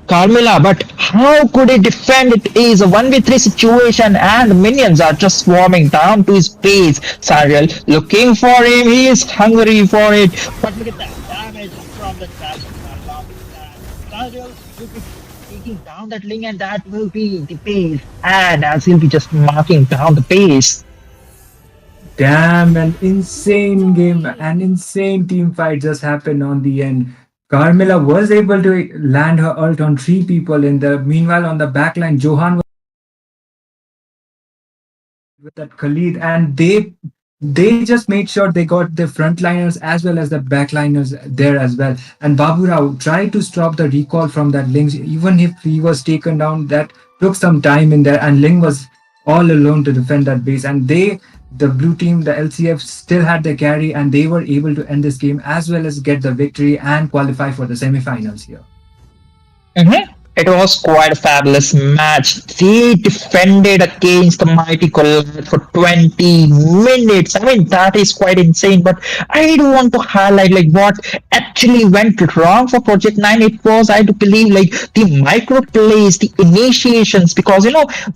Carmilla, but how could he defend? It is a 1v3 situation and minions are just swarming down to his base. Sariel looking for him, he is hungry for it. But look at that damage from the dragon. Sariel will be taking down that link and that will be the base. And as he'll be just marking down the base. Damn, an insane game, an insane team fight just happened on the end. Carmilla was able to land her ult on three people in the meanwhile on the backline Johan was with that Khalid and they just made sure they got the frontliners as well as the backliners there as well. And Babu Rao tried to stop the recall from that Ling. Even if he was taken down, that took some time in there, and Ling was all alone to defend that base. And the blue team, the LCF, still had the carry, and they were able to end this game as well as get the victory and qualify for the semifinals here. It was quite a fabulous match. They defended against the mighty Collide for 20 minutes. I mean, that is quite insane. But I do want to highlight like what actually went wrong for Project 9. It was, I do believe, like the micro plays, the initiations, because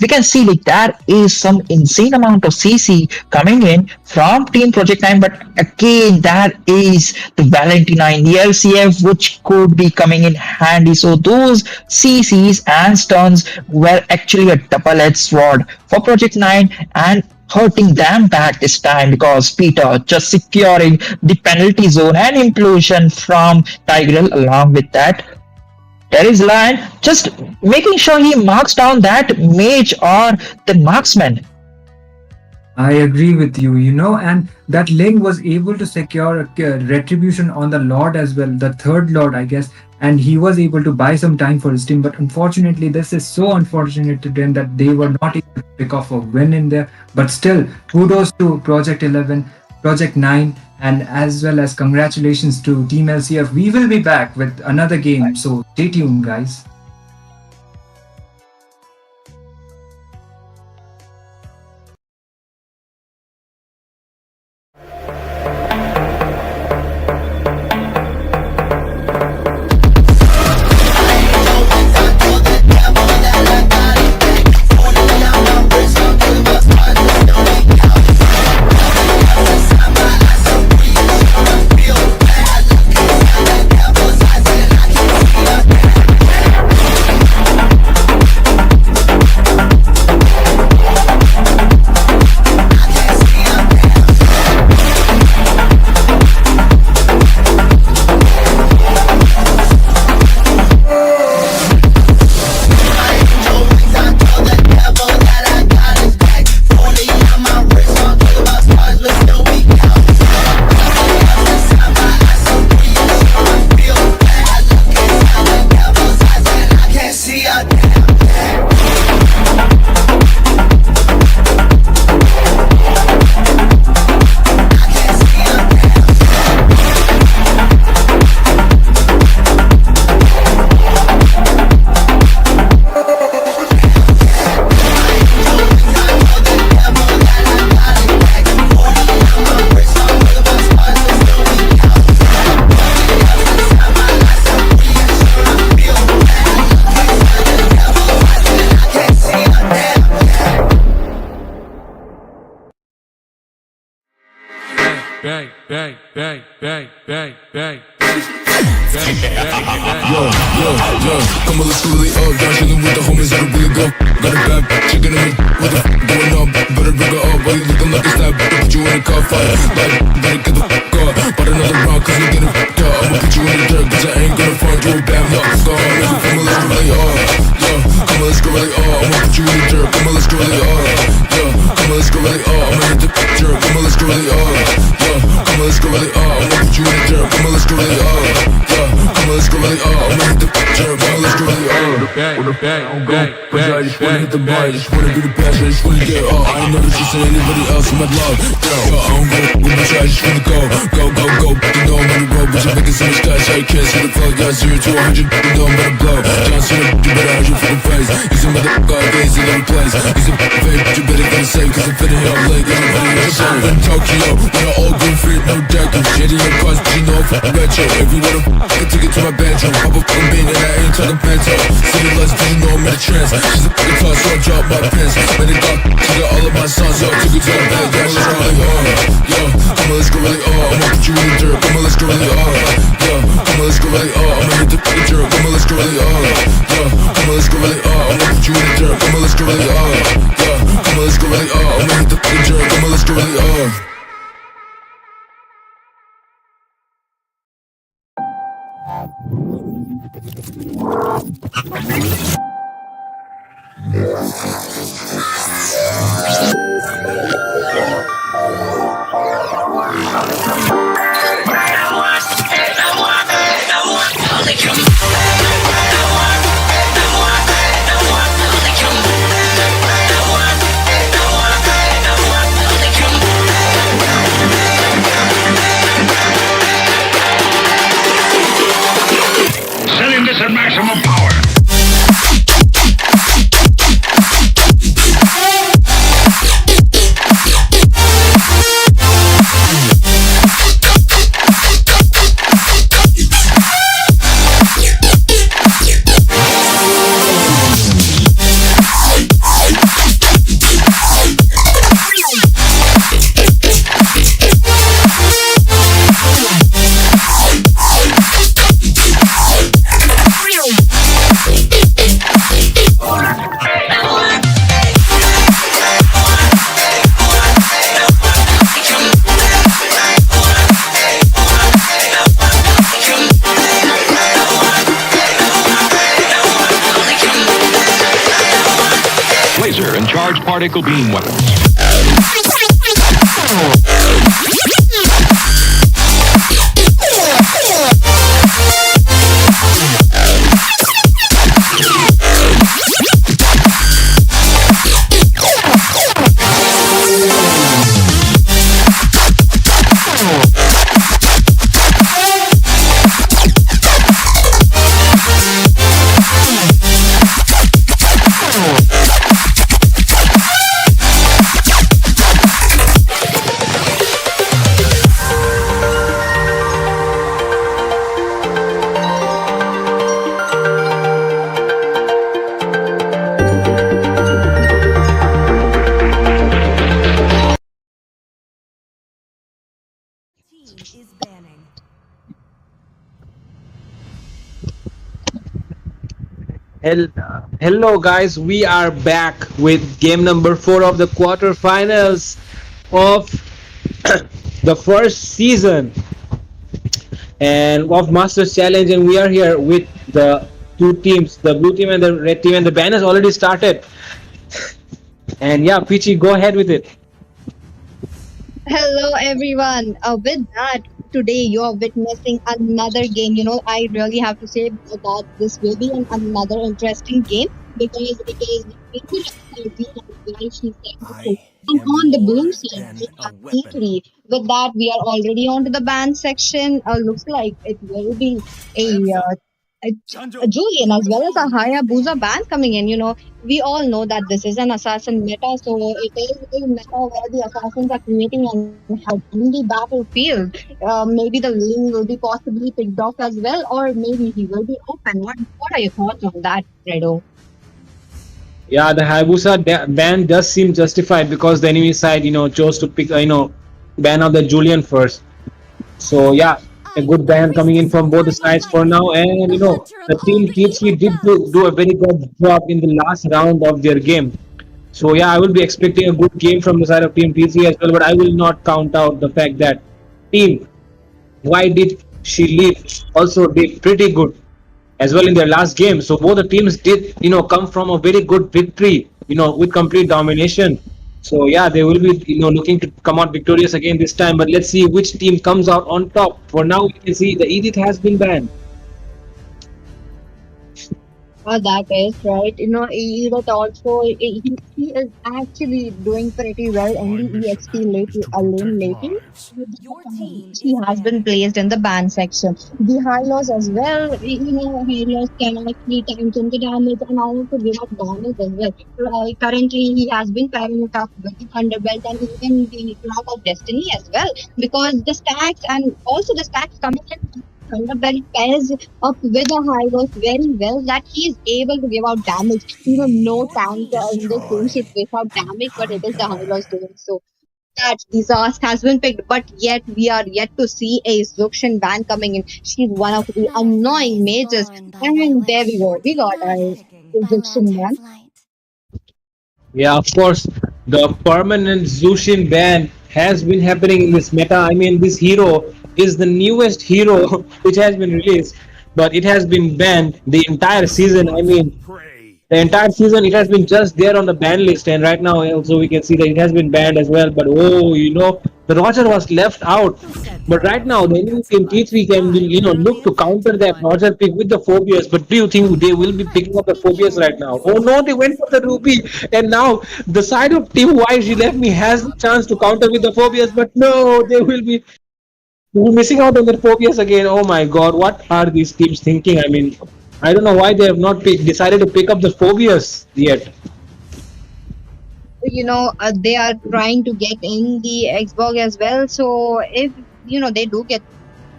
we can see like there is some insane amount of CC coming in from Team Project 9. But again, there is the Valentina in the LCF, which could be coming in handy. So those CCs and stuns were actually a double-edged sword for Project 9 and hurting them back this time because Peter just securing the penalty zone and implosion from Tigreal. Along with that, there is Lion just making sure he marks down that mage or the marksman. I agree with you, and that Ling was able to secure a retribution on the Lord as well, the third Lord, I guess, and he was able to buy some time for his team. But unfortunately, this is so unfortunate to them that they were not able to pick off a win in there. But still, kudos to Project 11, Project 9, and as well as congratulations to Team LCF. We will be back with another game, so stay tuned, guys. bang, bang, bang, bang, bang, bang. Come on, let's go really up. Down chillin' with the homies, I don't really go. Got a bad chick in the mid, with the going up. Better bring her up, while you looking like a snap. Put you in a car fight, like, better get the fuck up. But another round, cause you getting fucked up. I'ma put you in the dirt, cause I ain't gonna find you a bad luck. Come on, let's go really up. Come on, let's go really up. I'ma put you in the dirt, come on, let's go really up. Come on, let's go really up. I'ma hit the dirt, come on, let's go really up. Come on, let's go really up. I'ma put you in the dirt, come on, let's go really up. Come on, let's go really up. I'ma hit the dirt, come on, let's go really up. Bang, bang, bang, bang, bang. the bar, just wanna be the best, I just wanna get up. I ain't never trusted anybody else in my love. Yo, I don't go with my try, I just wanna go. You know I'm on the road, but you're making so much cash, I can't see the flow. Yeah, 0 to 100, you know I'm about to blow. John Cena, you better hide your fucking face. He's a motherfucker, gaze in every place. He's a fake, but you better get it safe, cause I'm fitting here, I'm late, cause I'm fitting here, I'm in Tokyo. We're all green free, no decker. Shitty in cars, but you know I'm fucking retro. If you wanna I can take it to my bedroom. Pop a fucking bean and I ain't talking panto. City lights, but you know I'm in a trance. She's a fucking toss, so I drop my pants. Made it up, she got all of my songs, yo. Took it to the bed, yeah, let's go really hard. Yo, come on, let's go really hard. I'ma put you in the dirt, come on, let's go really hard. Yo, come on, let's go really hard. I'ma hit the fucking dirt, come on, let's go really hard. Yo, come on, let's go really hard. I'ma put you in the dirt, come on, let's go really hard. Yo, come on, let's go really hard. I'ma hit the fucking dirt, come on, let's go really hard. Setting this at maximum power. Laser and charged particle beam weapons. Hello, guys. We are back with game number 4 of the quarterfinals of the first season and of Masters Challenge, and we are here with the two teams, the blue team and the red team, and the ban has already started. And yeah, Peachy, go ahead with it. Hello, everyone. With that, today you're witnessing another game. I really have to say that this will be another interesting game because it is between Saudi and very technical. And on the blue side, we have E3. With that, we are already onto the band section. Looks like it will be a Julian as well as a Hayabusa band coming in. We all know that this is an assassin meta, so it is a meta where the assassins are creating and having the battlefield. Maybe the lane will be possibly picked off as well, or maybe he will be open. What are your thoughts on that, Fredo? Yeah, the Hayabusa ban does seem justified because the enemy side, chose to pick, ban out the Julian first. So yeah, a good ban coming in from both the sides for now, and the team T3 did do a very good job in the last round of their game. So yeah, I will be expecting a good game from the side of Team T3 as well, but I will not count out the fact that Team Why Did She Leave also did pretty good as well in their last game. So both the teams did, come from a very good victory, with complete domination. So yeah, they will be, looking to come out victorious again this time. But let's see which team comes out on top. For now, we can see the Edith has been banned. That is right. That also he is actually doing pretty well in the EXP lane lately. With that, She has been placed in the ban section. The high lows as well. High lows can actually tank into damage and also give up damage as well. Currently, he has been pairing it up with the Thunderbelt and even the Clock of Destiny as well because the stacks and also the stacks coming in. Thunderbelt pairs up with a high was very well that he is able to give out damage. No tank in this game should give out damage, but it is the high loss doing so. That disaster has been picked, but yet we are yet to see a Zuxian ban coming in. She's one of the annoying mages, and there we go. We got a Zuxian ban. Yeah, of course, the permanent Zushin ban has been happening in this meta. I mean, this hero is the newest hero which has been released, but it has been banned the entire season. I mean, the entire season it has been just there on the ban list, and right now also we can see that it has been banned as well. But oh, the Roger was left out. But right now the enemy team T3 can look to counter that Roger pick with the phobias. But do you think they will be picking up the phobias right now? Oh no, they went for the Ruby, and now the side of Team Y she left me has the chance to counter with the phobias, but no, they will be missing out on their phobias again. Oh my god, what are these teams thinking? I mean, I don't know why they have not decided to pick up the phobias yet. They are trying to get in the Xbox as well. So if they do get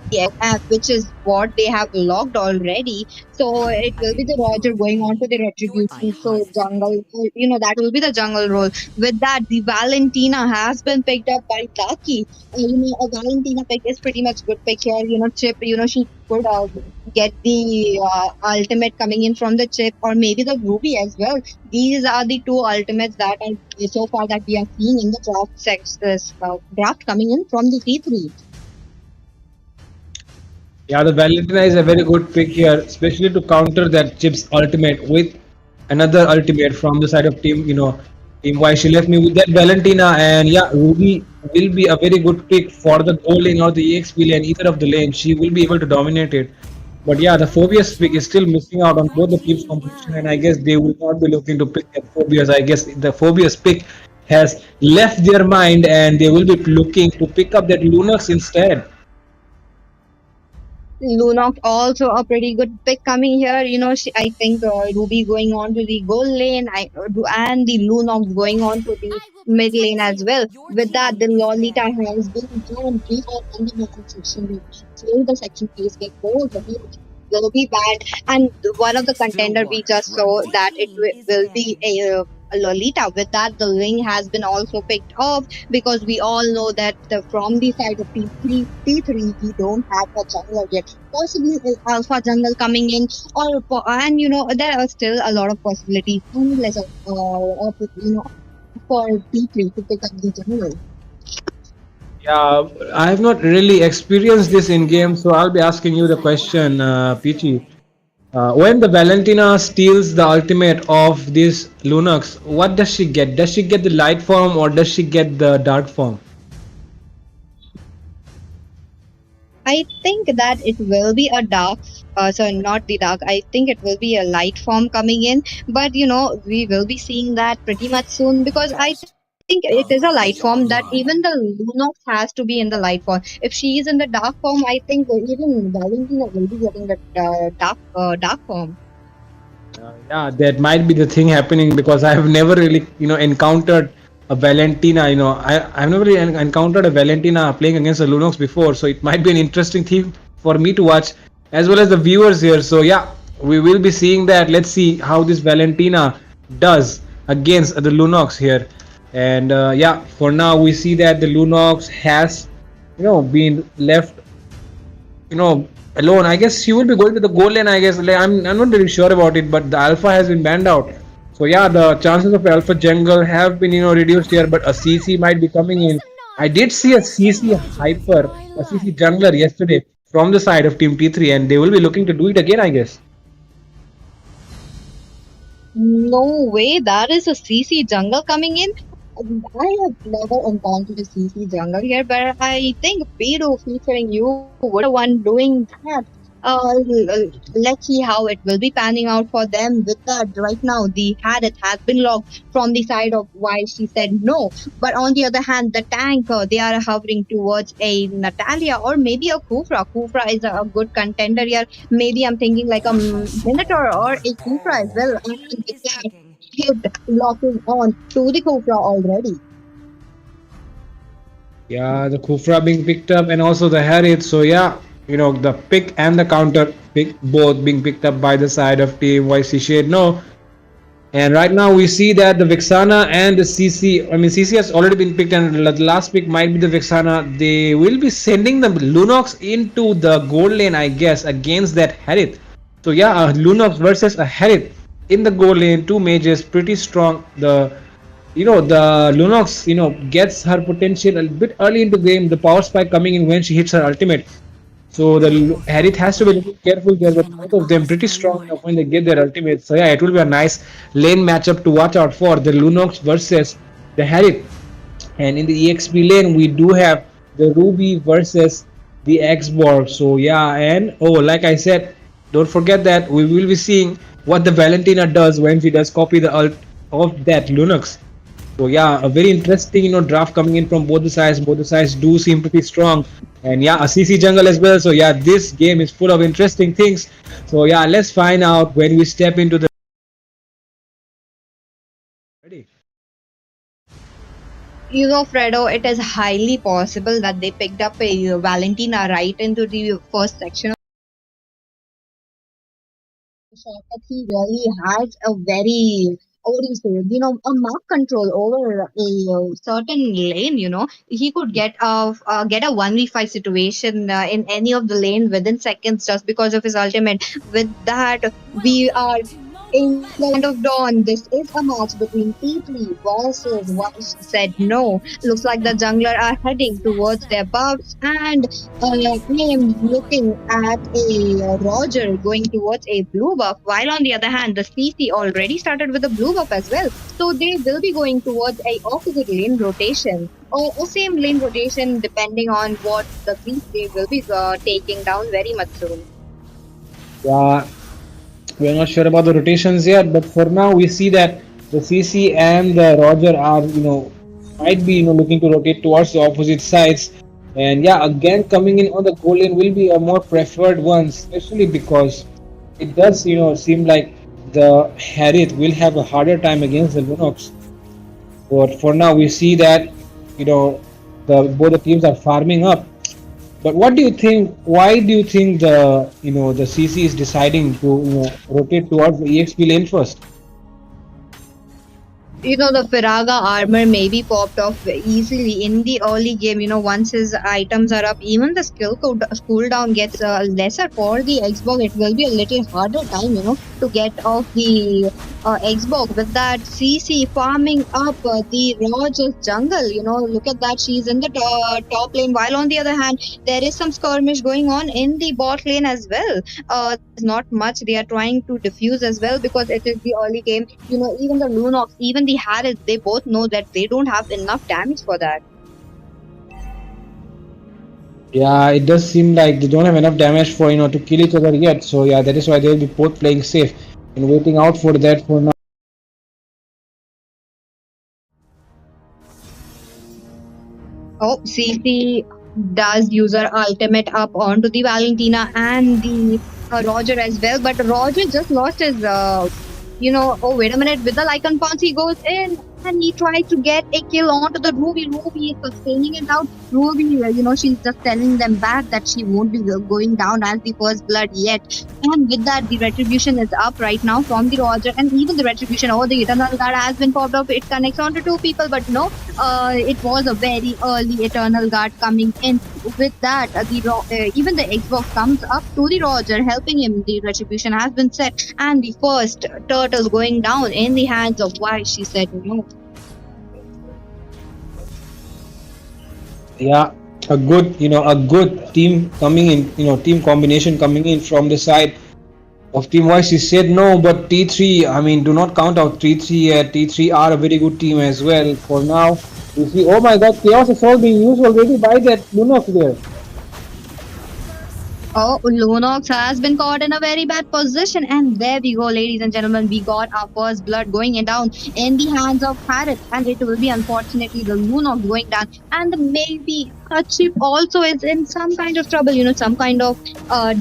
the app, which is what they have logged already. So it will be the Roger going on to the retribution. So jungle, that will be the jungle role. With that, the Valentina has been picked up by Taki. A Valentina pick is pretty much good pick here. Chip, she could get the ultimate coming in from the Chip or maybe the Ruby as well. These are the two ultimates that are so far that we are seeing in the draft coming in from the T3. Yeah, the Valentina is a very good pick here, especially to counter that Chip's ultimate with another ultimate from the side of Team Y. She left me with that Valentina, and yeah, Ruby will be a very good pick for the goal lane or the EXP lane, either of the lanes. She will be able to dominate it. But yeah, the Phobias pick is still missing out on both the teams' competition, and I guess they will not be looking to pick that Phobias. I guess the Phobias pick has left their mind, and they will be looking to pick up that Lunox instead. Lunox also a pretty good pick coming here. I think Ruby going on to the goal lane, and the Lunox going on to the mid lane as well. With that, the Lolita has been done. We are in the middle section. So the section please get bold. Will be bad, and one of the contender we just saw that it will be a Lolita. With that, the link has been also picked up because we all know that from the side of T3, we don't have a jungle yet. Possibly Alpha Jungle coming in, and there are still a lot of possibilities, unless for T3 to pick up the jungle. Yeah, I have not really experienced this in game, so I'll be asking you the question, Peachy. When the Valentina steals the ultimate of this Lunox, what does she get? Does she get the light form or does she get the dark form? I think that it will be a dark, not the dark. I think it will be a light form coming in, but we will be seeing that pretty much soon because I think it is a light form that even the Lunox has to be in the light form. If she is in the dark form, I think even Valentina will be getting the dark form. Yeah, that might be the thing happening because I have never really, encountered a Valentina. I've never really encountered a Valentina playing against a Lunox before, so it might be an interesting thing for me to watch as well as the viewers here. So yeah, we will be seeing that. Let's see how this Valentina does against the Lunox here. And yeah, for now we see that the Lunox has, been left alone. I guess she will be going to the goal lane. I guess I'm not really sure about it, but the alpha has been banned out. So yeah, the chances of alpha jungle have been reduced here, but a CC might be coming in. I did see a CC hyper, a CC jungler yesterday from the side of Team T3, and they will be looking to do it again, I guess. No way, that is a CC jungle coming in. I have never encountered a CC jungle here, but I think Pedo featuring you would be the one doing that. Let's see how it will be panning out for them. With that, right now the Hadith has been locked from the side of why she said no. But on the other hand, the tank, they are hovering towards a Natalia or maybe a Kufra. Kufra is a good contender here. Maybe I'm thinking like a Minotaur or a Kufra as well. And with that, hit locking on to the Kufra already. Yeah, the Kufra being picked up and also the Harith. So yeah, the pick and the counter pick both being picked up by the side of Team YC Shade. No, and right now we see that the Vixana and the CC, I mean CC has already been picked and the last pick might be the Vixana. They will be sending the Lunox into the gold lane, I guess, against that Harith. So yeah, a Lunox versus a Harith in the gold lane, two mages, pretty strong. The Lunox, gets her potential a bit early into the game, the power spike coming in when she hits her ultimate. So the Harith has to be a little careful there, but both of them pretty strong enough when they get their ultimate. So yeah, it will be a nice lane matchup to watch out for, the Lunox versus the Harith. And in the EXP lane, we do have the Ruby versus the Xborg. So yeah, and like I said, don't forget that we will be seeing what the Valentina does when she does copy the ult of that Lunox. So yeah, a very interesting draft coming in from both the sides. Both the sides do seem pretty strong, and yeah, a CC jungle as well. So yeah, this game is full of interesting things. So yeah, let's find out when we step into the. Ready? Fredo, it is highly possible that they picked up a Valentina right into the first section. That he really has a very, what do you say, a map control over a certain lane. He could get a 1v5 situation in any of the lane within seconds just because of his ultimate. With that, we are in the land of dawn. This is a match between T3 versus Wash said no. Looks like the jungler are heading towards their buffs, and I am looking at a Roger going towards a blue buff, while on the other hand, the CC already started with a blue buff as well. So they will be going towards a opposite lane rotation or same lane rotation depending on what the creep they will be taking down very much soon. Yeah, we're not sure about the rotations yet, but for now we see that the CC and the Roger are, might be, looking to rotate towards the opposite sides. And yeah, again coming in on the goal lane will be a more preferred one, especially because it does, seem like the Harith will have a harder time against the Lunox. But for now, we see that, both the teams are farming up. But what do you think? Why do you think the CC is deciding to rotate towards the EXP lane first? The Firaga armor may be popped off easily in the early game. Once his items are up, even the cooldown gets lesser for the Xbox. It will be a little harder time, to get off the Xbox. With that, CC farming up the Rogers jungle. Look at that. She's in the top lane, while on the other hand, there is some skirmish going on in the bot lane as well. There's not much they are trying to diffuse as well because it is the early game. Even the Lunox, even the Harris, they both know that they don't have enough damage for that. Yeah, it does seem like they don't have enough damage for to kill each other yet. So yeah, that is why they'll be both playing safe and waiting out for that for now. Oh, CC does use her ultimate up onto the Valentina and the Roger as well, but Roger just lost his wait a minute, with the Lycan Punch he goes in and he tries to get a kill onto the Ruby. Ruby is sustaining it out. Ruby, she's just telling them back that she won't be going down as the first blood yet. And with that, the retribution is up right now from the Roger, and even the retribution over the Eternal Guard has been popped up. It connects onto two people, but no, it was a very early Eternal Guard coming in. With that, even the Xbox comes up to the Roger, helping him. The retribution has been set, and the first turtle going down in the hands of why she said no. Yeah, a good team coming in, team combination coming in from the side of Team Y. She said no, but T3, I mean, do not count out T3 yet. T3 are a very good team as well. For now, you see, oh my god, Chaos Assault being used already by that Lunox there. Oh, Lunox has been caught in a very bad position, and there we go, ladies and gentlemen. We got our first blood going down in the hands of Harris, and it will be unfortunately the Lunox going down, and maybe Kachip also is in some kind of trouble. Some kind of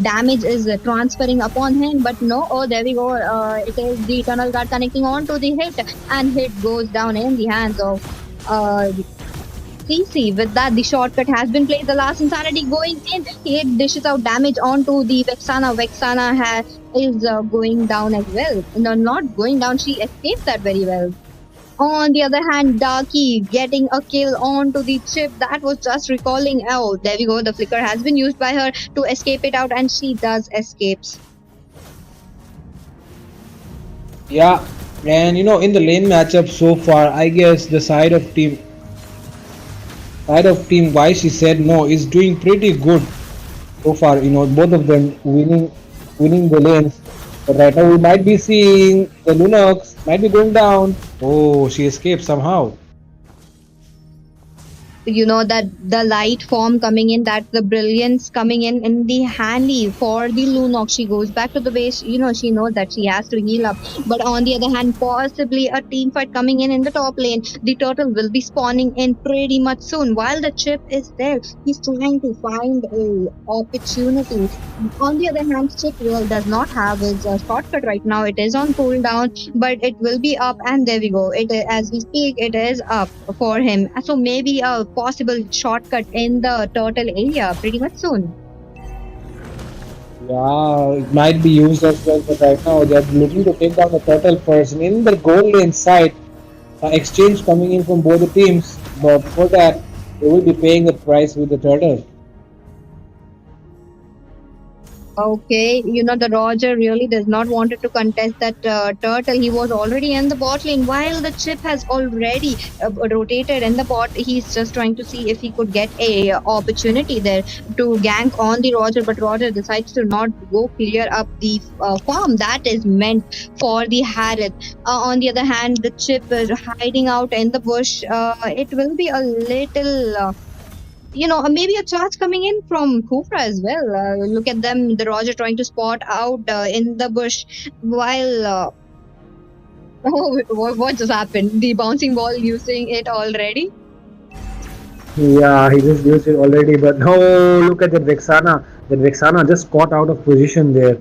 damage is transferring upon him, but no. Oh, there we go. It is the tunnel guard connecting on to the hit, and hit goes down in the hands of. CC. With that, the shortcut has been played. The last insanity going in. It dishes out damage onto the Vexana. Vexana is going down as well. No, not going down. She escaped that very well. On the other hand, Darky getting a kill onto the chip. That was just recalling. Oh, there we go. The flicker has been used by her to escape it out, and she does escapes. Yeah, and in the lane matchup so far, I guess the side of team why she said no is doing pretty good so far. Both of them winning the lanes. But right now we might be seeing the Lunox might be going down. Oh, she escaped somehow. That the light form coming in, that the brilliance coming in the handy for the Lunox. She goes back to the base. She knows that she has to heal up, but on the other hand, possibly a team fight coming in the top lane. The turtle will be spawning in pretty much soon. While the chip is there, he's trying to find a opportunity. On the other hand, chip does not have his shortcut right now. It is on cooldown, but it will be up, and there we go. As we speak, it is up for him. So maybe a possible shortcut in the turtle area pretty much soon. Yeah, it might be used as well, but right now they're looking to take down the turtle first. And in the goal lane side, exchange coming in from both the teams, but for that, they will be paying the price with the turtle. Okay, the Roger really does not wanted to contest that turtle. He was already in the bot lane while the chip has already rotated in the bot. He's just trying to see if he could get a opportunity there to gank on the Roger, but Roger decides to not go clear up the farm that is meant for the Harith. On the other hand, the chip is hiding out in the bush. It will be a little. Maybe a charge coming in from Kufra as well. Look at them, the Roger trying to spot out in the bush while. Oh, what just happened? The bouncing ball using it already? Yeah, he just used it already, but no, look at that Vexana. That Vexana just caught out of position there.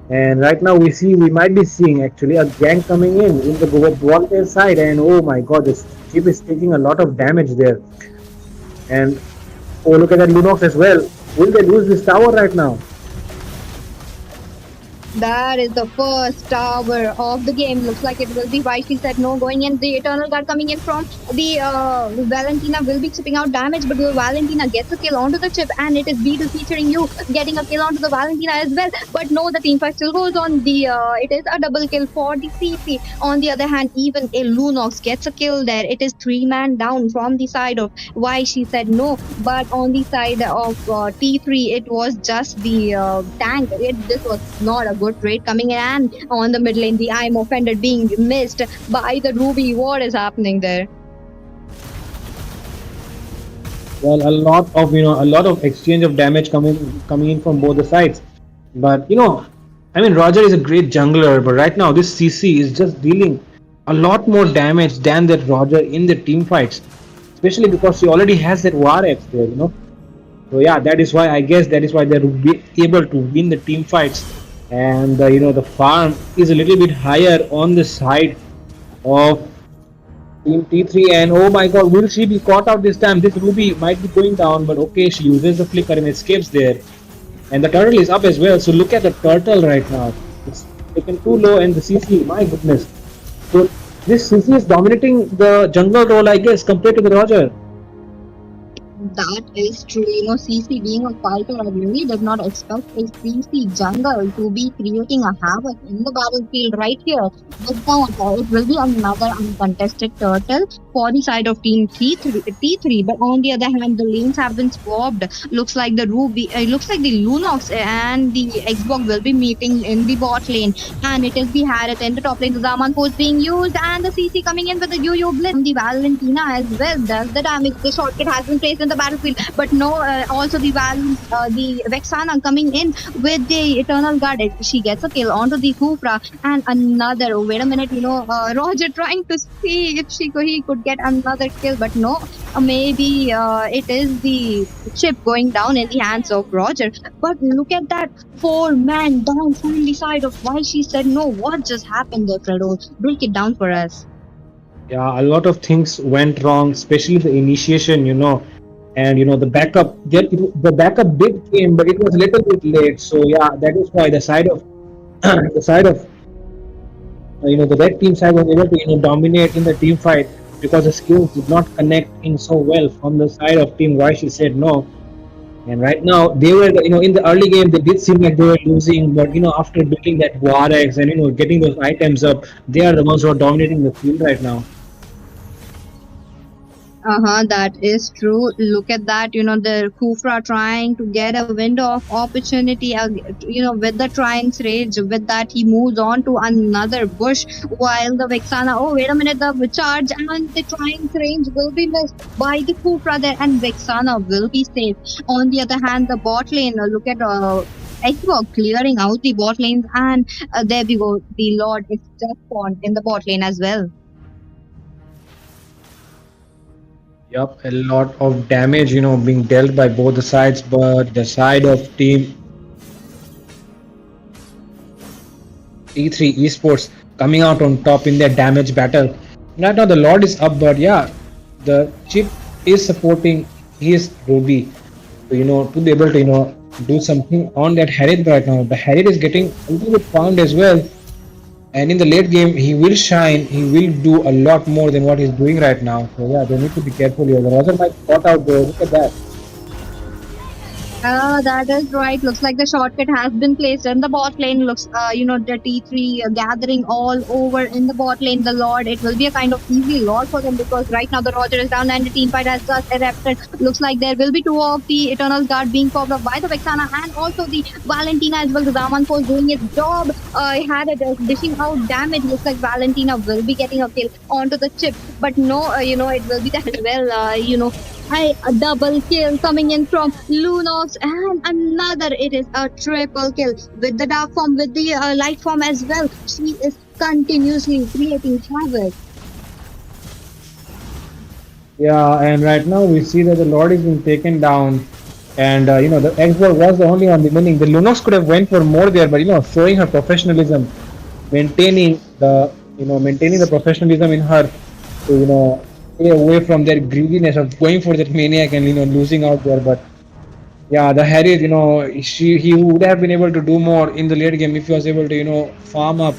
And right now we might be seeing actually a gang coming in the Voltaire side, and oh my god, this chip is taking a lot of damage there. And oh, look at that Lunox as well. Will they lose this tower right now? That is the first tower of the game. Looks like it will be Wisely said no going in. The Eternal Guard coming in from the Valentina will be chipping out damage, but the Valentina gets a kill onto the chip, and it is Beetle featuring you getting a kill onto the Valentina as well. But no, the team fight still goes on. It is a double kill for the CP. On the other hand, even a Lunox gets a kill there. It is 3-man down from the side of why she said no, but on the side of T3, it was just the tank. This was not a good trade coming in, and on the mid lane, the I'm offended being missed by the Ruby. What is happening there? Well, a lot of exchange of damage coming in from both the sides. But Roger is a great jungler, but right now this CC is just dealing a lot more damage than that Roger in the team fights, especially because he already has that War X there. So yeah, that is why they will be able to win the team fights. And the farm is a little bit higher on the side of Team T3, and oh my god, will she be caught out this time? This Ruby might be going down, but okay, she uses the flicker and escapes there. And the turtle is up as well, so look at the turtle right now. It's taken too low, and the CC, my goodness. So this CC is dominating the jungle role, I guess, compared to the Roger. That is true. CC being a fighter, I really did not expect a CC jungle to be creating a havoc in the battlefield right here. But it will be another uncontested turtle for the side of team T3. But on the other hand, the lanes have been swapped. Looks like the Ruby, looks like the Lunox and the Xbox will be meeting in the bot lane, and it is the Harriet in the top lane. The Zaman force being used, and the CC coming in with the Yo-Yo Blitz. The Valentina as well does the damage. The shortcut has been placed in the battlefield, but no, also the Vexana coming in with the Eternal Guard. She gets a kill onto the Kufra, and another. Oh, wait a minute, Roger trying to see if he could get another kill, but no. Maybe it is the chip going down in the hands of Roger. But look at that, 4-man down from the side of why she said no. What just happened there, Fredo? Break it down for us. Yeah, a lot of things went wrong, especially the initiation, and the backup. The backup did came, but it was a little bit late. So yeah, that is why the side of the side of the red team side was able to dominate in the team fight because the skills did not connect in so well from the side of team Y. She said no. And right now they were, in the early game they did seem like they were losing, but after building that Warex and getting those items up, they are the ones who are dominating the field right now. That is true. Look at that. The Kufra trying to get a window of opportunity, with the Trine's Rage. With that, he moves on to another bush while the Vexana. Oh, wait a minute. The charge and the Trine's range will be missed by the Kufra there, and Vexana will be safe. On the other hand, the bot lane, look at Xbox clearing out the bot lanes, and there we go. The Lord is just spawned in the bot lane as well. Yep, a lot of damage, being dealt by both the sides, but the side of team T3 Esports coming out on top in their damage battle. Right now the Lord is up, but yeah, the chip is supporting his Ruby to be able to do something on that Harriet right now. The Harriet is getting a little bit found as well, and in the late game he will shine. He will do a lot more than what he's doing right now. So yeah, they need to be careful here. The Roger might spot out there. Look at that. That is right. Looks like the shortcut has been placed in the bot lane. Looks, the T3 gathering all over in the bot lane. The Lord, it will be a kind of easy Lord for them because right now the Roger is down and the team fight has just erupted. Looks like there will be two of the Eternal Guard being popped up by the Vexana and also the Valentina as well. The Zaman Force doing its job. Had it dishing out damage. Looks like Valentina will be getting a kill onto the chip. But no, it will be that well, a double kill coming in from Lunox, and another. It is a triple kill with the dark form, with the light form as well. She is continuously creating havoc. Yeah, and right now we see that the Lord is being taken down, and the Xbox was the only one remaining. The Lunox could have went for more there, but showing her professionalism, maintaining the professionalism in her to stay away from their greediness of going for that maniac and losing out there. But yeah, the Harriet, he would have been able to do more in the late game if he was able to farm up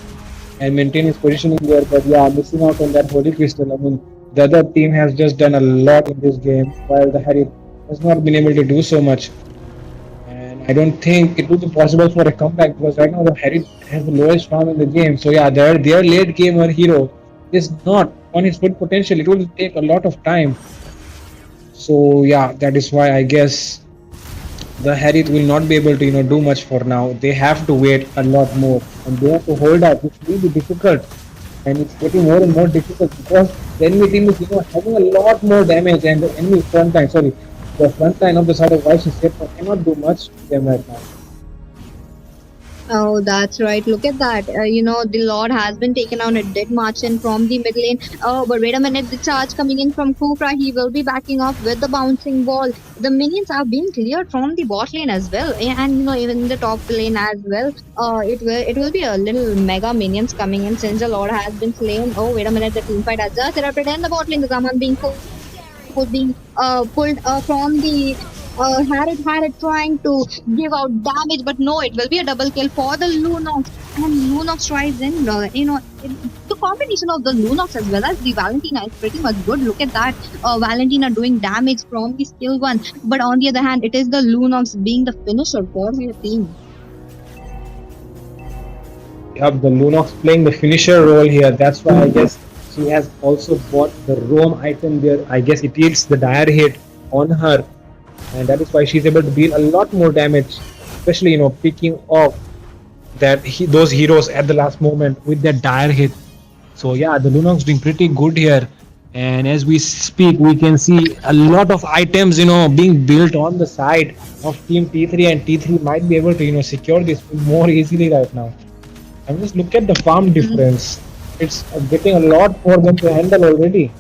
and maintain his positioning there. But yeah, missing out on that Holy Crystal. I mean, the other team has just done a lot in this game while the Harriet has not been able to do so much. And I don't think it will be possible for a comeback because right now the Harriet has the lowest farm in the game. So yeah, their late gamer hero is not on his full potential. It will take a lot of time. So yeah, that is why I guess the Harriet will not be able to do much for now. They have to wait a lot more and they have to hold up, which will be difficult, and it's getting more and more difficult because the enemy team is having a lot more damage, and the enemy front line of the side of Vice cannot do much to them right now. Oh, that's right. Look at that. The Lord has been taken out. It did march in from the mid lane. Oh, but wait a minute. The charge coming in from Kufra. He will be backing off with the bouncing ball. The minions are being cleared from the bot lane as well. And, even the top lane as well. It will be a little mega minions coming in since the Lord has been slain. Oh, wait a minute. The team fight has just erupted in the bot lane. The Zaman being pulled from the Harriet trying to give out damage, but no, it will be a double kill for the Lunox, and Lunox tries in. The combination of the Lunox as well as the Valentina is pretty much good. Look at that, Valentina doing damage from the skill one, but on the other hand, it is the Lunox being the finisher for her team. Yep, the Lunox playing the finisher role here. That's why I guess she has also bought the roam item there. I guess it deals the dire hit on her, and that is why she's able to deal a lot more damage, especially picking off those heroes at the last moment with that dire hit. So yeah, the Lunox doing pretty good here. And as we speak, we can see a lot of items, being built on the side of Team T3, and T3 might be able to, secure this more easily right now. And just look at the farm difference. It's getting a lot for them to handle already.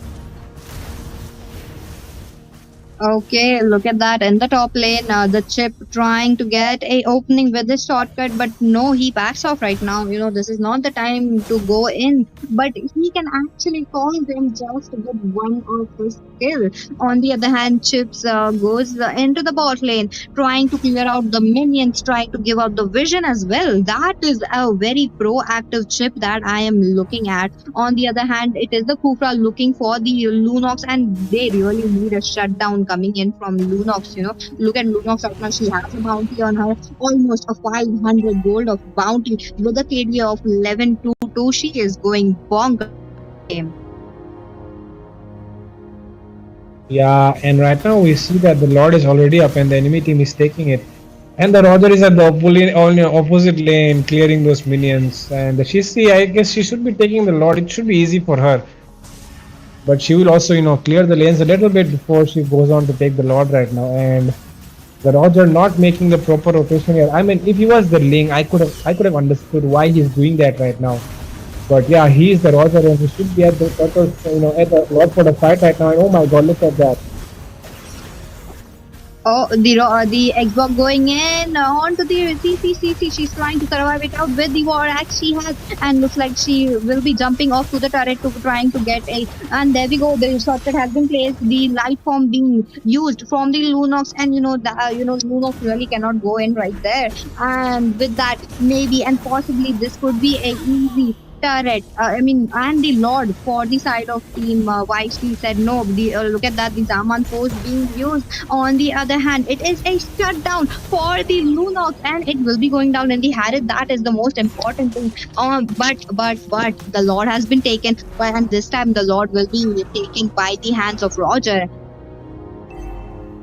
Okay, look at that in the top lane. The chip trying to get a opening with this shortcut, but no, he backs off right now. This is not the time to go in, but he can actually call them just with one of his skill. On the other hand, Chips goes into the bot lane, trying to clear out the minions, trying to give out the vision as well. That is a very proactive chip that I am looking at. On the other hand, it is the Kufra looking for the Lunox, and they really need a shutdown coming in from Lunox. Look at Lunox right now. She has a bounty on her, almost a 500 gold of bounty with a KD of 11-2. She is going bonkers. Yeah, and right now we see that the Lord is already up and the enemy team is taking it. And the Roger is at the opposite lane clearing those minions. And I guess she should be taking the Lord. It should be easy for her. But she will also, clear the lanes a little bit before she goes on to take the Lord right now. And the Roger not making the proper rotation here. I mean, if he was the Ling, I could have understood why he's doing that right now. But yeah, he is the Roger and he should be at the turtle, at the Lord for the fight right now. And oh my god, look at that. Oh, the Xbox going in onto the CC. She's trying to survive it out with the war axe she has, and looks like she will be jumping off to the turret to trying to get a. And there we go. The shortcut has been placed. The light form being used from the Lunox, and Lunox really cannot go in right there. And with that, maybe and possibly this could be a easy turret. And the Lord for the side of team. Why she said no. Look at that. The Zaman post being used. On the other hand, it is a shutdown for the Lunox, and it will be going down in the Harris. That is the most important thing. But the Lord has been taken, and this time the Lord will be taken by the hands of Roger.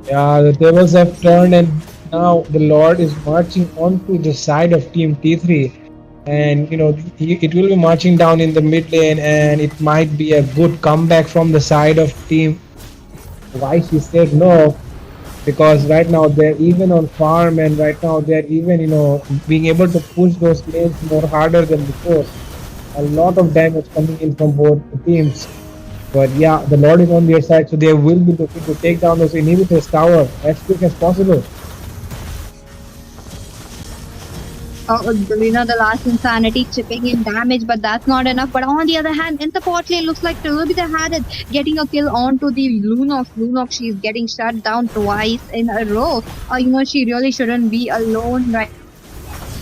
Yeah, the tables have turned, and now the Lord is marching onto the side of Team T3. And it will be marching down in the mid lane, and it might be a good comeback from the side of Team. Why she said no? Because right now they're even on farm, and right now they're even being able to push those lanes more harder than before. A lot of damage coming in from both the teams. But yeah, the Lord is on their side, so they will be looking to take down those inhibitors tower as quick as possible. The last insanity chipping in damage, but that's not enough. But on the other hand, in the bot lane, looks like Ruby the Hadid getting a kill onto the Lunox. She's getting shut down twice in a row. She really shouldn't be alone, right?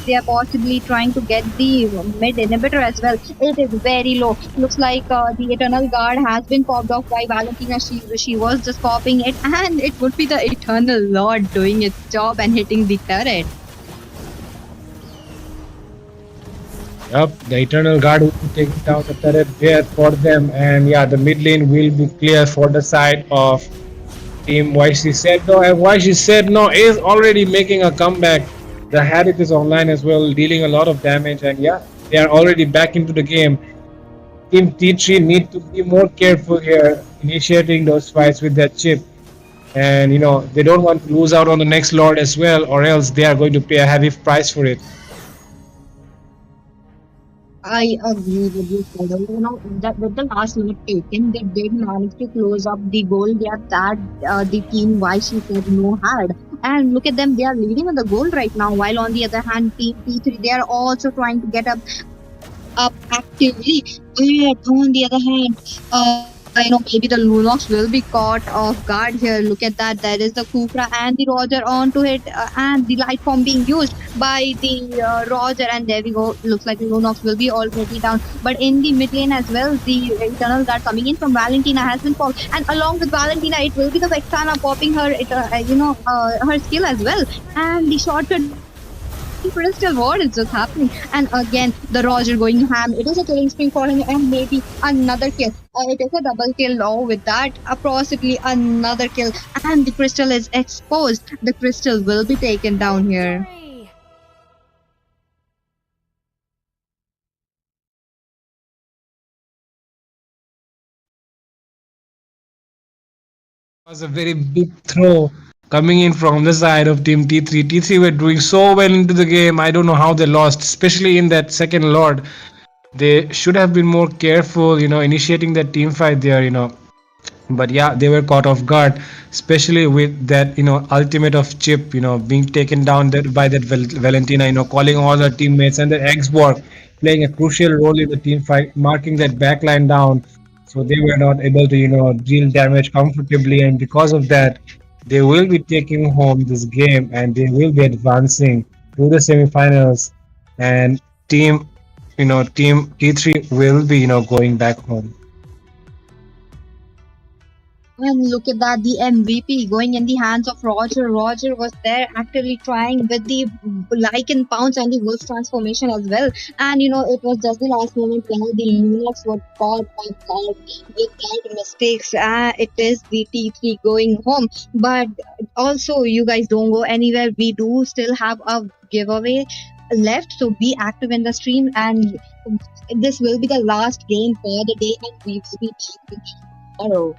They are possibly trying to get the mid inhibitor as well. It is very low. Looks like the Eternal Guard has been popped off by Valentina. She was just popping it, and it would be the Eternal Lord doing its job and hitting the turret. Yep, the Eternal Guard will be taking down the turret there for them, and yeah, the mid lane will be clear for the side of Team Why She Said No. And Why She Said No is already making a comeback. The Hadith is online as well, dealing a lot of damage, and yeah, they are already back into the game. Team T3 need to be more careful here, initiating those fights with that chip. And they don't want to lose out on the next Lord as well, or else they are going to pay a heavy price for it. I agree with you, Frodo. That with the last minute taken, they did manage to close up the goal gap that the team Why She Said No had. And look at them, they are leading on the goal right now. While on the other hand, Team T3, they are also trying to get up actively. But on the other hand, maybe the Lunox will be caught off guard here. Look at that. There is the Kufra and the Roger onto it, and the light form being used by the Roger. And there we go. Looks like the Lunox will be already down. But in the mid lane as well, the Eternal Guard coming in from Valentina has been popped. And along with Valentina, it will be the Vexana popping her, her skill as well. And the shortcut Crystal, what is just happening? And again, the Roger going ham. It is a killing spree for him, and maybe another kill. It is a double kill. Oh, with that, possibly another kill, and the Crystal is exposed. The Crystal will be taken down here. Was a very big throw coming in from the side of team T3. T3 were doing so well into the game. I don't know how they lost, especially in that second Lord. They should have been more careful, initiating that team fight there. But yeah, they were caught off guard, especially with that ultimate of Chip being taken down by that Valentina, calling all her teammates, and the Xborg playing a crucial role in the team fight, marking that backline down. So they were not able to deal damage comfortably, and because of that, they will be taking home this game, and they will be advancing to the semifinals, and team T3 will be going back home. And look at that, the MVP going in the hands of Roger. Roger was there actively trying with the Lycan pounce and the wolf transformation as well. And it was just the last moment where the Lunox were caught off guard with that mistakes. It is the T3 going home. But also, you guys don't go anywhere. We do still have a giveaway left. So be active in the stream, and this will be the last game for the day, and we will be back tomorrow.